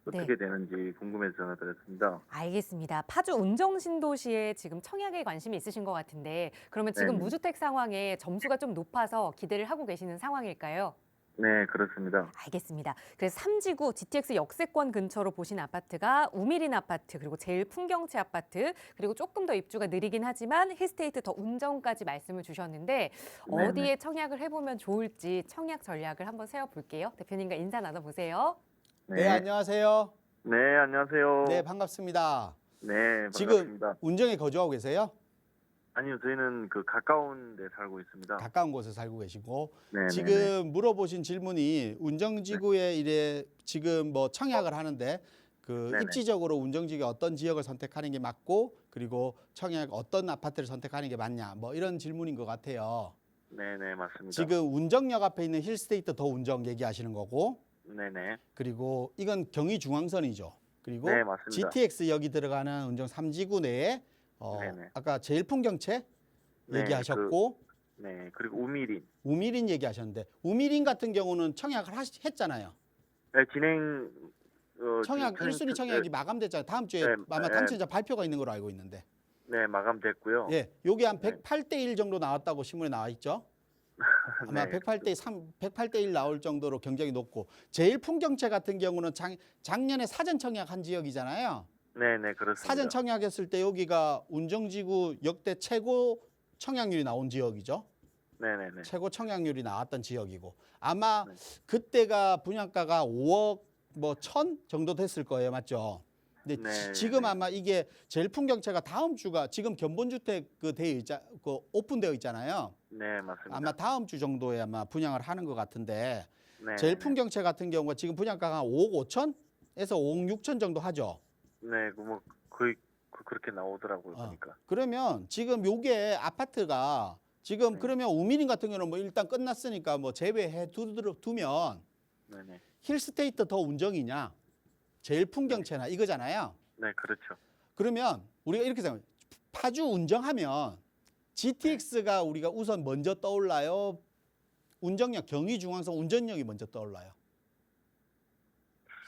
네. 어떻게 되는지 궁금해서 전화드렸습니다. 알겠습니다. 파주 운정신도시에 지금 청약에 관심이 있으신 것 같은데 그러면 지금 네네. 무주택 상황에 점수가 좀 높아서 기대를 하고 계시는 상황일까요? 네, 그렇습니다. 알겠습니다. 그래서 3지구 GTX 역세권 근처로 보신 아파트가 우미린 아파트, 그리고 제일풍경채 아파트, 그리고 조금 더 입주가 느리긴 하지만 힐스테이트 더 운정까지 말씀을 주셨는데 네네. 어디에 청약을 해보면 좋을지 청약 전략을 한번 세워볼게요. 대표님과 인사 나눠보세요. 네, 안녕하세요. 네, 안녕하세요. 네, 반갑습니다. 네, 지금 반갑습니다. 운정에 거주하고 계세요? 아니요, 저희는 그 가까운 데 살고 있습니다. 가까운 곳에 살고 계시고 네, 지금 물어보신 질문이 운정지구에 이래 지금 뭐 청약을 하는데 그 네네. 입지적으로 운정지구에 어떤 지역을 선택하는 게 맞고 그리고 청약 어떤 아파트를 선택하는 게 맞냐 뭐 이런 질문인 것 같아요. 네, 네, 맞습니다. 지금 운정역 앞에 있는 힐스테이트 더 운정 얘기하시는 거고 네, 네. 그리고 이건 경의중앙선이죠. 그리고 네, 맞습니다. GTX역이 들어가는 운정 3지구 내에 네네. 아까 제일풍경채 네, 얘기하셨고 네, 그리고 우미린. 우미린 얘기하셨는데 우미린 같은 경우는 청약을 했잖아요. 네, 진행 청약 지금 1순위 청약이 마감됐잖아요. 다음 주에 네, 아마 네. 당첨자 발표가 있는 걸로 알고 있는데. 네, 마감됐고요. 예, 요게 한 네. 108대 1 정도 나왔다고 신문에 나와 있죠. 아마 네. 108대 1 나올 정도로 경쟁이 높고 제일풍경채 같은 경우는 작년에 사전 청약한 지역이잖아요. 네, 네, 그렇습니다. 사전 청약했을 때 여기가 운정지구 역대 최고 청약률이 나온 지역이죠. 네, 네, 네. 최고 청약률이 나왔던 지역이고 아마 네. 그때가 분양가가 5억 뭐 1,000 정도 됐을 거예요, 맞죠? 근데 네, 지금 네. 아마 이게 제일풍경채가 다음 주가 지금 견본주택 그 오픈되어 있잖아요. 네, 맞습니다. 아마 다음 주 정도에 아마 분양을 하는 것 같은데 네, 제일풍경채 같은 경우가 지금 분양가가 5억 5천에서 5억 6천 정도 하죠. 네, 뭐 거의 그렇게 나오더라고요, 보니까. 그러면 지금 요게 아파트가 지금 네. 그러면 우미린 같은 경우는 뭐 일단 끝났으니까 뭐 제외해 두면 네, 네. 힐스테이트 더 운정이냐 제일풍경채나 이거잖아요. 네, 그렇죠. 그러면 우리가 이렇게 생각해요. 파주 운정하면 GTX가 우리가 우선 먼저 떠올라요. 운정역 경의중앙선 운전역이 먼저 떠올라요.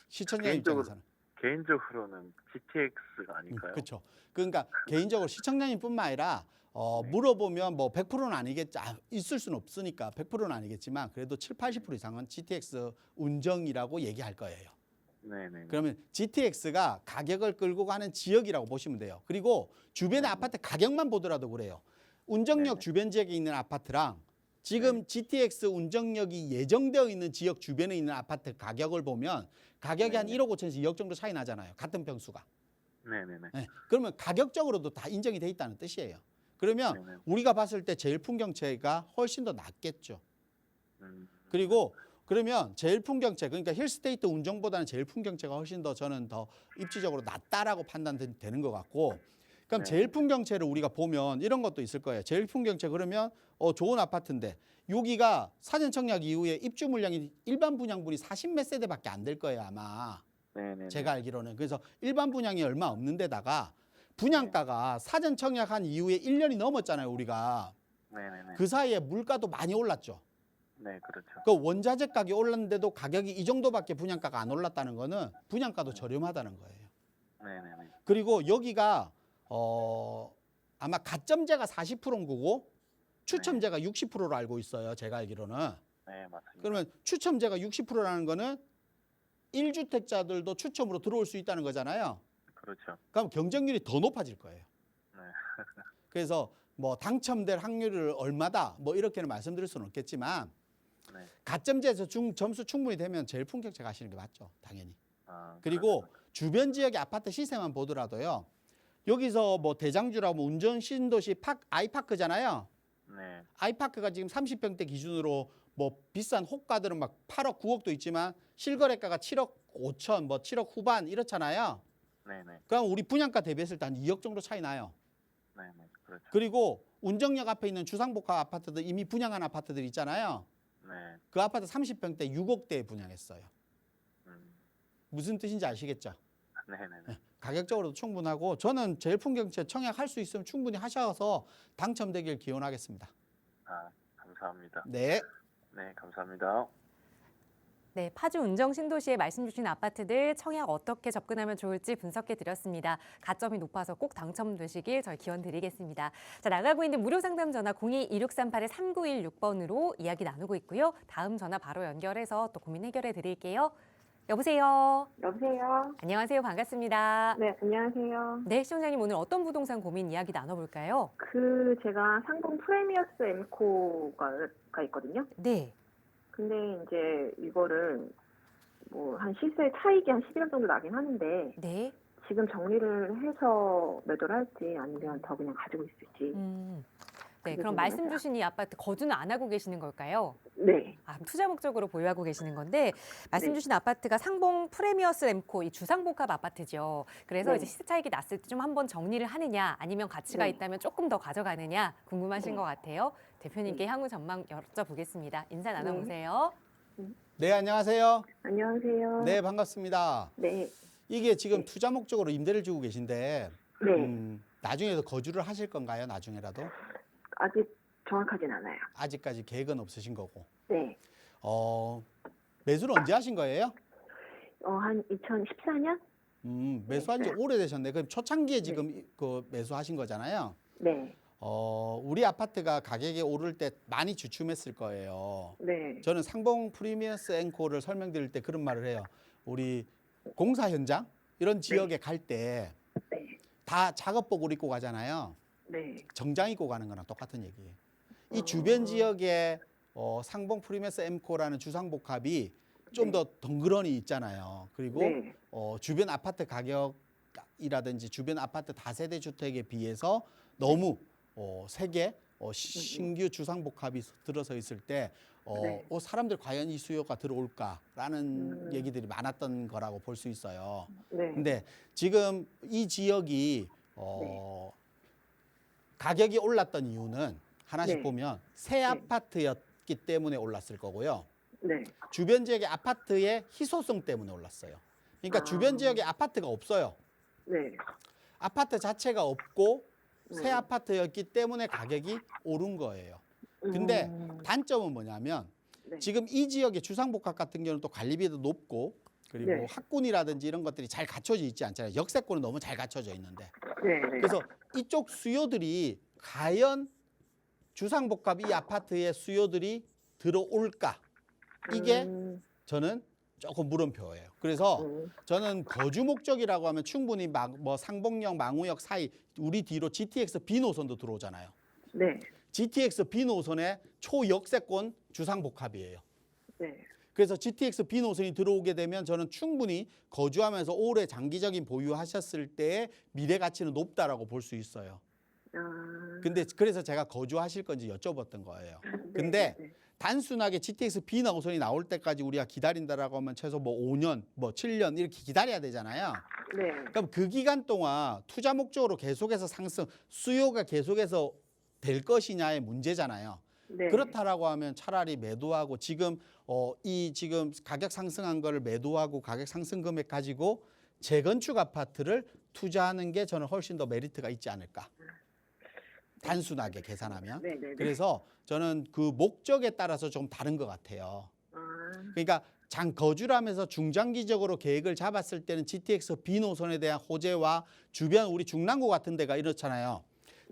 시청자 입장에서는. 개인적으로는 GTX가 아닐까요? 그렇죠. 그러니까 개인적으로 시청자님뿐만 아니라 물어보면 뭐 100%는 아니겠지. 있을 수는 없으니까 100%는 아니겠지만 그래도 7, 80% 이상은 GTX 운정이라고 얘기할 거예요. 네네. 그러면 GTX가 가격을 끌고 가는 지역이라고 보시면 돼요. 그리고 주변의 아파트 가격만 보더라도 그래요. 운정역 네네. 주변 지역에 있는 아파트랑 지금 GTX 운정역이 예정되어 있는 지역 주변에 있는 아파트 가격을 보면 가격이 한 네네. 1억 5천에서 2억 정도 차이 나잖아요. 같은 평수가. 네네네. 네. 그러면 가격적으로도 다 인정이 돼 있다는 뜻이에요. 그러면 네네. 우리가 봤을 때 제일 풍경채가 훨씬 더 낫겠죠. 음. 그리고 그러면 제일 풍경채, 그러니까 힐스테이트 운정보다는 제일 풍경채가 훨씬 더 저는 더 입지적으로 낫다라고 판단되는 것 같고, 그럼 네. 제일 풍경채를 우리가 보면 이런 것도 있을 거예요. 제일 풍경채 그러면 좋은 아파트인데 여기가 사전 청약 이후에 입주 물량이 일반 분양분이 40몇 세대밖에 안 될 거예요 아마. 네네네. 제가 알기로는. 그래서 일반 분양이 얼마 없는 데다가 분양가가 사전 청약한 이후에 1년이 넘었잖아요 우리가. 네네네. 그 사이에 물가도 많이 올랐죠. 네, 그렇죠. 그 원자재 가격이 올랐는데도 가격이 이 정도밖에 분양가가 안 올랐다는 거는 분양가도 저렴하다는 거예요. 네네네. 그리고 여기가 아마 가점제가 40%인 거고 추첨제가 60%로 알고 있어요. 제가 알기로는. 네, 맞습니다. 그러면 추첨제가 60%라는 거는 1주택자들도 추첨으로 들어올 수 있다는 거잖아요. 그렇죠. 그럼 경쟁률이 더 높아질 거예요. 네. 그래서 뭐 당첨될 확률을 얼마다 뭐 이렇게는 말씀드릴 수는 없겠지만 네. 가점제에서 점수 충분히 되면 제일 풍경채 가시는 게 맞죠. 당연히. 아, 그리고 주변 지역의 아파트 시세만 보더라도요. 여기서 뭐 대장주라고 운전 신도시 아이파크잖아요. 네. 아이파크가 지금 30평대 기준으로 뭐 비싼 호가들은 막 8억, 9억도 있지만 실거래가가 7억 5천, 뭐 7억 후반 이렇잖아요. 네네. 그럼 우리 분양가 대비했을 때 한 2억 정도 차이 나요. 네네. 그렇죠. 그리고 운정역 앞에 있는 주상복합 아파트들 이미 분양한 아파트들 있잖아요. 네. 그 아파트 30평대 6억대에 분양했어요. 음. 무슨 뜻인지 아시겠죠? 네네네. 가격적으로도 충분하고 저는 제일 풍경채 청약할 수 있으면 충분히 하셔서 당첨되길 기원하겠습니다. 아, 감사합니다. 네. 네, 감사합니다. 네, 파주 운정 신도시에 말씀 주신 아파트들 청약 어떻게 접근하면 좋을지 분석해 드렸습니다. 가점이 높아서 꼭 당첨되시길 저희 기원 드리겠습니다. 자, 나가고 있는 무료 상담 전화 02-2638-3916번으로 이야기 나누고 있고요. 다음 전화 바로 연결해서 또 고민 해결해 드릴게요. 여보세요. 여보세요? 안녕하세요. 반갑습니다. 네, 안녕하세요. 네, 시청자님 오늘 어떤 부동산 고민 이야기 나눠볼까요? 제가 상봉 프레미어스 엠코가 있거든요. 네. 근데 이제 이거를 뭐 한 시세 차익이 한 11억 정도 나긴 하는데 네. 지금 정리를 해서 매도를 할지 아니면 더 그냥 가지고 있을지. 네, 그게 그럼 말씀 궁금해서요. 주신 이 아파트 거주는 안 하고 계시는 걸까요? 네. 투자 목적으로 보유하고 계시는 건데 말씀 네. 주신 아파트가 상봉 프레미어스 엠코 이 주상복합 아파트죠. 그래서 네. 이제 시세 차익이 났을 때 좀 한번 정리를 하느냐 아니면 가치가 네. 있다면 조금 더 가져가느냐 궁금하신 네. 것 같아요. 대표님께 향후 전망 여쭤보겠습니다. 인사 네. 나눠보세요. 네, 안녕하세요. 안녕하세요. 네, 반갑습니다. 네. 이게 지금 네. 투자 목적으로 임대를 주고 계신데 네. 나중에도 거주를 하실 건가요? 나중에라도? 아직 정확하진 않아요. 아직까지 계획은 없으신 거고. 네. 매수를 언제 하신 거예요? 한 2014년? 매수한 지 네. 오래되셨네. 그럼 초창기에 지금 그 매수하신 거잖아요. 네. 우리 아파트가 가격이 오를 때 많이 주춤했을 거예요. 네. 저는 상봉 프리미어스 앵코를 설명드릴 때 그런 말을 해요. 우리 공사 현장 이런 지역에 갈 때 다 네. 작업복을 입고 가잖아요. 네. 정장 입고 가는 거랑 똑같은 얘기예요. 이 주변 지역에 상봉 프리미어스 엠코라는 주상복합이 좀 더 덩그러니 있잖아요. 그리고 네. 주변 아파트 가격이라든지 주변 아파트 다세대 주택에 비해서 너무 세계 신규 주상복합이 들어서 있을 때 네. 사람들 과연 이 수요가 들어올까라는 얘기들이 많았던 거라고 볼 수 있어요. 네. 근데 지금 이 지역이 가격이 올랐던 이유는 하나씩 네. 보면 새 아파트였기 때문에 올랐을 거고요. 네. 주변 지역의 아파트의 희소성 때문에 올랐어요. 그러니까 주변 지역에 아파트가 없어요. 네. 아파트 자체가 없고 새 아파트였기 때문에 가격이 오른 거예요. 근데 단점은 뭐냐면 네. 지금 이 지역의 주상복합 같은 경우는 또 관리비도 높고 그리고 네. 학군이라든지 이런 것들이 잘 갖춰져 있지 않잖아요. 역세권은 너무 잘 갖춰져 있는데. 네. 네. 그래서 이쪽 수요들이 과연 주상복합 이 아파트의 수요들이 들어올까? 이게 저는 조금 물음표예요. 그래서 저는 거주 목적이라고 하면 충분히 뭐 상봉역, 망우역 사이 우리 뒤로 GTX B 노선도 들어오잖아요. 네. GTX B 노선의 초역세권 주상복합이에요. 네. 그래서 GTX B 노선이 들어오게 되면 저는 충분히 거주하면서 오래 장기적인 보유하셨을 때의 미래 가치는 높다라고 볼 수 있어요. 근데 그래서 제가 거주하실 건지 여쭤봤던 거예요. 근데 네. 단순하게 GTX B 노선이 나올 때까지 우리가 기다린다라고 하면 최소 뭐 5년, 뭐 7년 이렇게 기다려야 되잖아요. 네. 그럼 그 기간 동안 투자 목적으로 계속해서 상승, 수요가 계속해서 될 것이냐의 문제잖아요. 네. 그렇다라고 하면 차라리 매도하고 지금 지금 가격 상승한 거를 매도하고 가격 상승 금액 가지고 재건축 아파트를 투자하는 게 저는 훨씬 더 메리트가 있지 않을까. 단순하게 계산하면. 네. 네. 그래서 저는 그 목적에 따라서 좀 다른 것 같아요. 그러니까 거주하면서 중장기적으로 계획을 잡았을 때는 GTX B 노선에 대한 호재와 주변 우리 중랑구 같은 데가 이렇잖아요.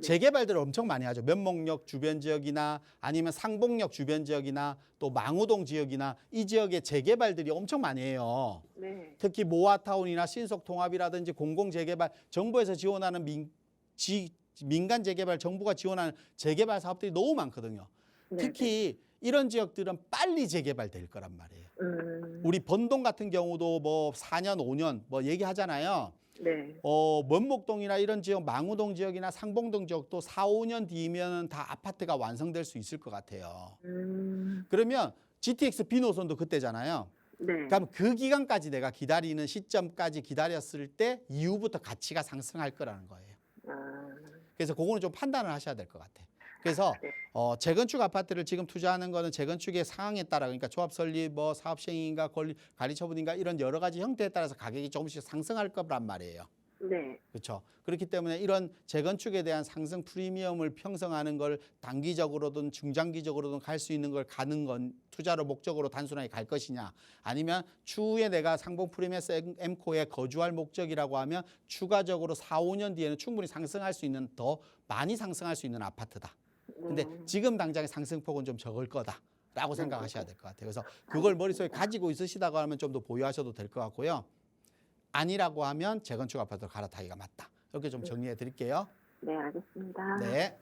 재개발들을 엄청 많이 하죠. 면목역 주변 지역이나 아니면 상봉역 주변 지역이나 또 망우동 지역이나 이 지역에 재개발들이 엄청 많이 해요. 네. 특히 모아타운이나 신속통합이라든지 공공재개발, 정부에서 지원하는 민간 재개발, 정부가 지원하는 재개발 사업들이 너무 많거든요. 네. 특히 이런 지역들은 빨리 재개발될 거란 말이에요. 우리 번동 같은 경우도 뭐 4년, 5년 뭐 얘기하잖아요. 네. 면목동이나 이런 지역, 망우동 지역이나 상봉동 지역도 4, 5년 뒤면 다 아파트가 완성될 수 있을 것 같아요. 그러면 GTX B 노선도 그때잖아요. 네. 그럼 그 기간까지 내가 기다리는 시점까지 기다렸을 때 이후부터 가치가 상승할 거라는 거예요. 그래서 그거는 좀 판단을 하셔야 될 것 같아요. 그래서 재건축 아파트를 지금 투자하는 거는 재건축의 상황에 따라 그러니까 조합 설립, 뭐 사업 시행인가 관리 처분인가 이런 여러 가지 형태에 따라서 가격이 조금씩 상승할 거란 말이에요. 네. 그렇죠. 그렇기 때문에 이런 재건축에 대한 상승 프리미엄을 형성하는 걸 단기적으로든 중장기적으로든 갈 수 있는 걸 가는 건 투자로 목적으로 단순하게 갈 것이냐 아니면 추후에 내가 상봉 프리미엄스 엠코에 거주할 목적이라고 하면 추가적으로 4, 5년 뒤에는 충분히 상승할 수 있는 더 많이 상승할 수 있는 아파트다. 근데 지금 당장의 상승폭은 좀 적을 거다라고 생각하셔야 될 것 같아요. 그래서 그걸 머릿속에 가지고 있으시다고 하면 좀 더 보유하셔도 될 것 같고요. 아니라고 하면 재건축 아파트로 갈아타기가 맞다. 이렇게 좀 정리해 드릴게요. 네, 알겠습니다. 네.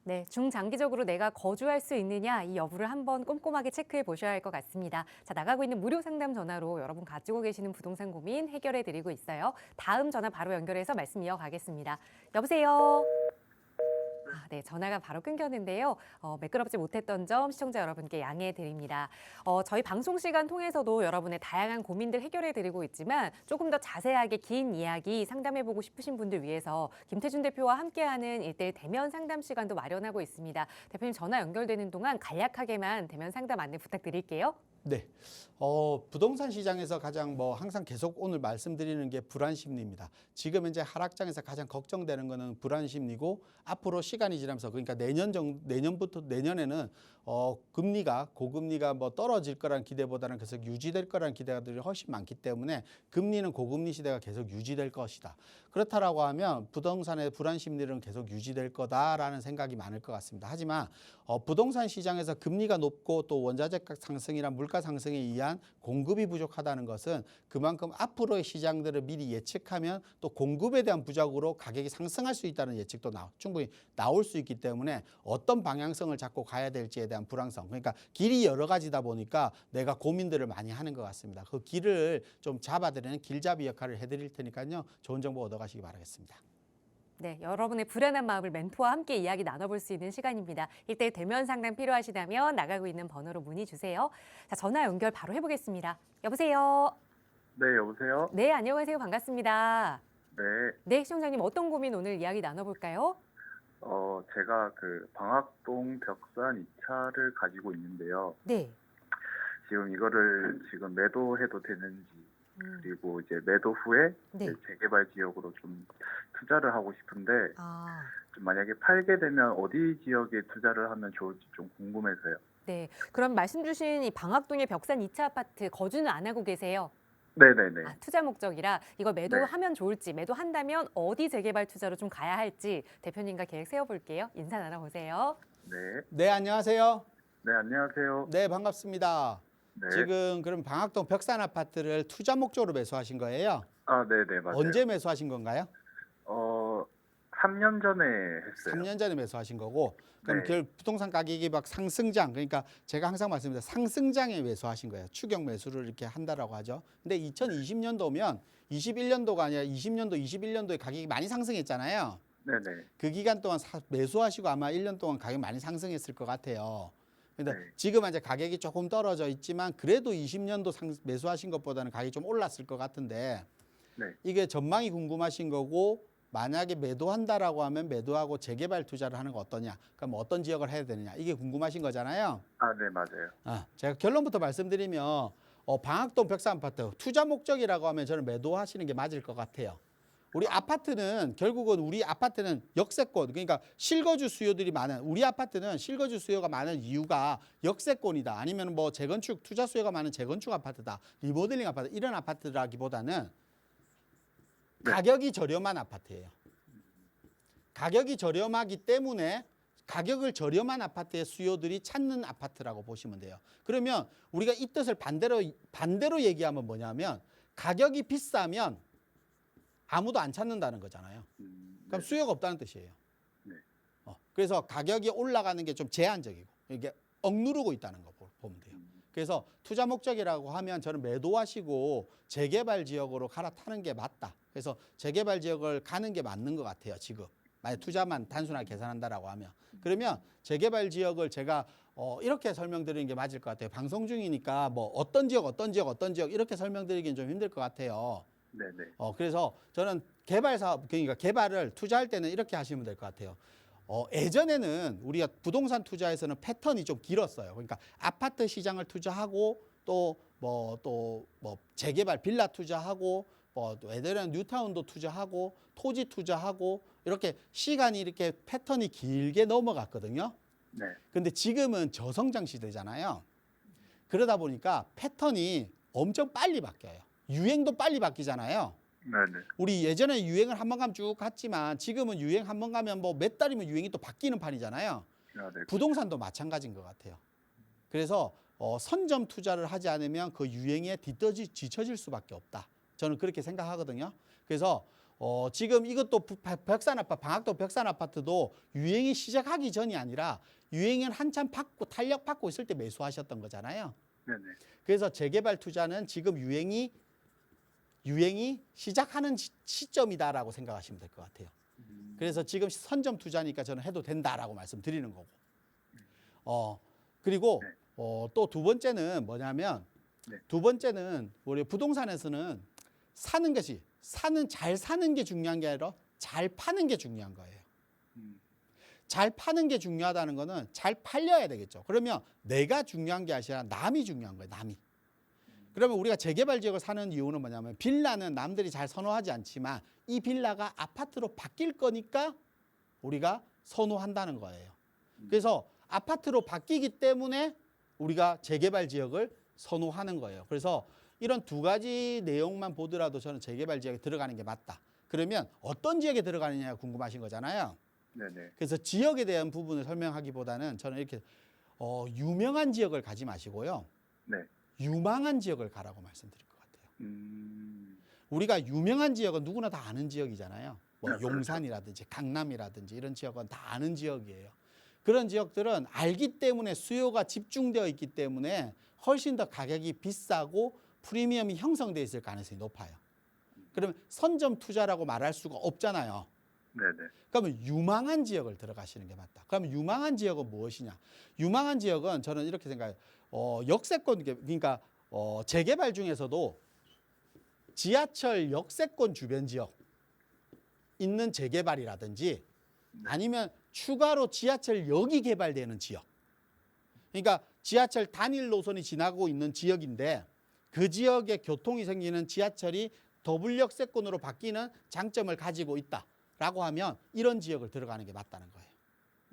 네, 중장기적으로 내가 거주할 수 있느냐 이 여부를 한번 꼼꼼하게 체크해 보셔야 할 것 같습니다. 자, 나가고 있는 무료 상담 전화로 여러분 가지고 계시는 부동산 고민 해결해 드리고 있어요. 다음 전화 바로 연결해서 말씀 이어가겠습니다. 여보세요. 네, 전화가 바로 끊겼는데요. 매끄럽지 못했던 점 시청자 여러분께 양해해 드립니다. 저희 방송 시간 통해서도 여러분의 다양한 고민들 해결해 드리고 있지만 조금 더 자세하게 긴 이야기 상담해 보고 싶으신 분들 위해서 김태준 대표와 함께하는 1:1 대면 상담 시간도 마련하고 있습니다. 대표님 전화 연결되는 동안 간략하게만 대면 상담 안내 부탁드릴게요. 네. 부동산 시장에서 가장 항상 계속 오늘 말씀드리는 게 불안 심리입니다. 지금 현재 하락장에서 가장 걱정되는 거는 불안 심리고 앞으로 시간이 지나면서 그러니까 내년에는 고금리가 떨어질 거라는 기대보다는 계속 유지될 거라는 기대가들이 훨씬 많기 때문에 금리는 고금리 시대가 계속 유지될 것이다. 그렇다라고 하면 부동산의 불안 심리는 계속 유지될 거다라는 생각이 많을 것 같습니다. 하지만 부동산 시장에서 금리가 높고 또 원자재 가 상승이나 물가 상승에 의한 공급이 부족하다는 것은 그만큼 앞으로의 시장들을 미리 예측하면 또 공급에 대한 부족으로 가격이 상승할 수 있다는 예측도 충분히 나올 수 있기 때문에 어떤 방향성을 잡고 가야 될지에 대한 불안성, 그러니까 길이 여러 가지다 보니까 내가 고민들을 많이 하는 것 같습니다. 그 길을 좀 잡아드리는 길잡이 역할을 해드릴 테니까요. 좋은 정보 얻어가시기 바라겠습니다. 네, 여러분의 불안한 마음을 멘토와 함께 이야기 나눠볼 수 있는 시간입니다. 1:1 대면 상담 필요하시다면 나가고 있는 번호로 문의 주세요. 자, 전화 연결 바로 해보겠습니다. 여보세요. 네, 여보세요? 네, 안녕하세요. 반갑습니다. 네. 네, 시청자님 어떤 고민 오늘 이야기 나눠볼까요? 제가 그 방학동 벽산 2차를 가지고 있는데요. 네. 지금 이거를 지금 매도해도 되는지, 그리고 이제 매도 후에 네. 이제 재개발 지역으로 좀 투자를 하고 싶은데, 아, 좀 만약에 팔게 되면 어디 지역에 투자를 하면 좋을지 좀 궁금해서요. 네. 그럼 말씀 주신 이 방학동의 벽산 2차 아파트 거주는 안 하고 계세요? 네네네. 아, 투자 목적이라 이거 매도하면 좋을지, 매도한다면 어디 재개발 투자로 좀 가야 할지 대표님과 계획 세워볼게요. 인사 나눠보세요. 네. 네, 안녕하세요. 네, 안녕하세요. 네, 반갑습니다. 네. 지금 그럼 방학동 벽산 아파트를 투자 목적으로 매수하신 거예요? 아, 네네, 맞아요. 언제 매수하신 건가요? 3년 전에 했어요. 3년 전에 매수하신 거고, 그럼 네. 부동산 가격이 막 상승장, 그러니까 제가 항상 말씀드린 상승장에 매수하신 거예요. 추격 매수를 이렇게 한다라고 하죠. 근데 2020년도면 21년도가 아니라 20년도, 21년도에 가격이 많이 상승했잖아요. 네네. 그 기간 동안 매수하시고 아마 1년 동안 가격이 많이 상승했을 것 같아요. 근데 네. 지금은 이제 가격이 조금 떨어져 있지만 그래도 20년도 매수하신 것보다는 가격이 좀 올랐을 것 같은데 네. 이게 전망이 궁금하신 거고 만약에 매도한다라고 하면 매도하고 재개발 투자를 하는 거 어떠냐? 그럼 어떤 지역을 해야 되느냐? 이게 궁금하신 거잖아요. 아, 네, 맞아요. 제가 결론부터 말씀드리면 방학동 벽산 아파트 투자 목적이라고 하면 저는 매도하시는 게 맞을 것 같아요. 우리 아파트는 결국은 우리 아파트는 역세권, 그러니까 실거주 수요들이 많은, 우리 아파트는 실거주 수요가 많은 이유가 역세권이다, 아니면 뭐 재건축 투자 수요가 많은 재건축 아파트다, 리모델링 아파트, 이런 아파트라기보다는 네. 가격이 저렴한 아파트예요. 가격이 저렴하기 때문에 가격을 저렴한 아파트의 수요들이 찾는 아파트라고 보시면 돼요. 그러면 우리가 이 뜻을 반대로 얘기하면 뭐냐면 가격이 비싸면 아무도 안 찾는다는 거잖아요. 그럼 네. 수요가 없다는 뜻이에요. 네. 그래서 가격이 올라가는 게 좀 제한적이고 이게 억누르고 있다는 거 보면 돼요. 그래서 투자 목적이라고 하면 저는 매도하시고 재개발 지역으로 갈아타는 게 맞다. 그래서 재개발 지역을 가는 게 맞는 것 같아요. 지금 만약 투자만 단순하게 계산한다라고 하면 그러면 재개발 지역을 제가 이렇게 설명드리는 게 맞을 것 같아요. 방송 중이니까 뭐 어떤 지역 이렇게 설명드리기는 좀 힘들 것 같아요. 네네. 그래서 저는 개발 사업, 그러니까 개발을 투자할 때는 이렇게 하시면 될 것 같아요. 예전에는 우리가 부동산 투자에서는 패턴이 좀 길었어요. 그러니까 아파트 시장을 투자하고 또 재개발 빌라 투자하고 또 애들은 뉴타운도 투자하고 토지 투자하고 이렇게 시간이 이렇게 패턴이 길게 넘어갔거든요. 네. 근데 지금은 저성장 시대잖아요. 그러다 보니까 패턴이 엄청 빨리 바뀌어요. 유행도 빨리 바뀌잖아요. 네네. 우리 예전에 유행을 한 번 가면 쭉 갔지만 지금은 유행 한 번 가면 뭐 몇 달이면 유행이 또 바뀌는 판이잖아요. 아, 네. 부동산도 마찬가지인 것 같아요. 그래서 선점 투자를 하지 않으면 그 유행에 뒤처질 수밖에 없다. 저는 그렇게 생각하거든요. 그래서 지금 이것도 방학동 벽산 아파트도 유행이 시작하기 전이 아니라 유행을 한참 탄력 받고 있을 때 매수하셨던 거잖아요. 네네. 그래서 재개발 투자는 지금 유행이 시작하는 시점이다라고 생각하시면 될 것 같아요. 그래서 지금 선점 투자니까 저는 해도 된다라고 말씀드리는 거고. 그리고 또 두 번째는 뭐냐면 네. 두 번째는 우리 부동산에서는 잘 사는 게 중요한 게 아니라 잘 파는 게 중요한 거예요. 잘 파는 게 중요하다는 거는 잘 팔려야 되겠죠. 그러면 내가 중요한 게 아니라 남이 중요한 거예요. 남이. 그러면 우리가 재개발 지역을 사는 이유는 뭐냐면 빌라는 남들이 잘 선호하지 않지만 이 빌라가 아파트로 바뀔 거니까 우리가 선호한다는 거예요. 그래서 아파트로 바뀌기 때문에 우리가 재개발 지역을 선호하는 거예요. 그래서 이런 두 가지 내용만 보더라도 저는 재개발 지역에 들어가는 게 맞다. 그러면 어떤 지역에 들어가느냐가 궁금하신 거잖아요. 네네. 그래서 지역에 대한 부분을 설명하기보다는 저는 이렇게 유명한 지역을 가지 마시고요. 네. 유망한 지역을 가라고 말씀드릴 것 같아요. 우리가 유명한 지역은 누구나 다 아는 지역이잖아요. 뭐 네, 그렇죠. 용산이라든지 강남이라든지 이런 지역은 다 아는 지역이에요. 그런 지역들은 알기 때문에 수요가 집중되어 있기 때문에 훨씬 더 가격이 비싸고 프리미엄이 형성되어 있을 가능성이 높아요. 그러면 선점 투자라고 말할 수가 없잖아요. 네네. 그러면 유망한 지역을 들어가시는 게 맞다. 그러면 유망한 지역은 무엇이냐? 유망한 지역은 저는 이렇게 생각해요. 역세권, 그러니까 재개발 중에서도 지하철 역세권 주변 지역 있는 재개발이라든지 아니면 추가로 지하철역이 개발되는 지역. 그러니까 지하철 단일 노선이 지나고 있는 지역인데 그 지역에 교통이 생기는 지하철이 더블 역세권으로 바뀌는 장점을 가지고 있다라고 하면 이런 지역을 들어가는 게 맞다는 거예요.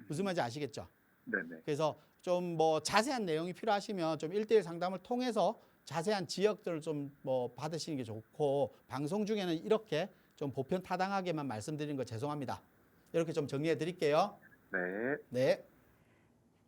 무슨 말인지 아시겠죠? 네네. 그래서 좀 뭐 자세한 내용이 필요하시면 좀 1:1 상담을 통해서 자세한 지역들을 좀 뭐 받으시는 게 좋고 방송 중에는 이렇게 좀 보편 타당하게만 말씀드리는 거 죄송합니다. 이렇게 좀 정리해 드릴게요. 네. 네.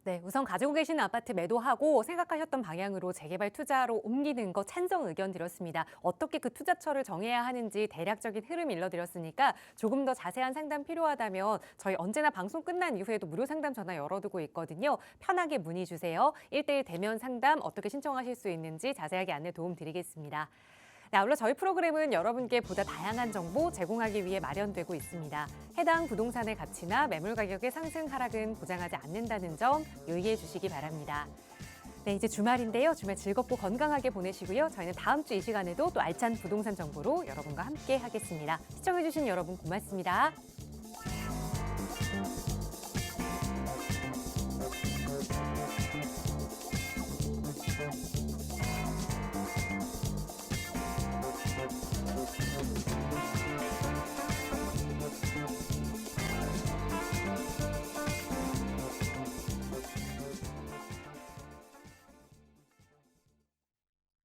네, 우선 가지고 계시는 아파트 매도하고 생각하셨던 방향으로 재개발 투자로 옮기는 거 찬성 의견 드렸습니다. 어떻게 그 투자처를 정해야 하는지 대략적인 흐름 일러드렸으니까 조금 더 자세한 상담 필요하다면 저희 언제나 방송 끝난 이후에도 무료 상담 전화 열어두고 있거든요. 편하게 문의 주세요. 1:1 대면 상담 어떻게 신청하실 수 있는지 자세하게 안내 도움 드리겠습니다. 네, 아울러 저희 프로그램은 여러분께 보다 다양한 정보 제공하기 위해 마련되고 있습니다. 해당 부동산의 가치나 매물 가격의 상승 하락은 보장하지 않는다는 점 유의해 주시기 바랍니다. 네, 이제 주말인데요. 주말 즐겁고 건강하게 보내시고요. 저희는 다음 주 이 시간에도 또 알찬 부동산 정보로 여러분과 함께 하겠습니다. 시청해 주신 여러분 고맙습니다.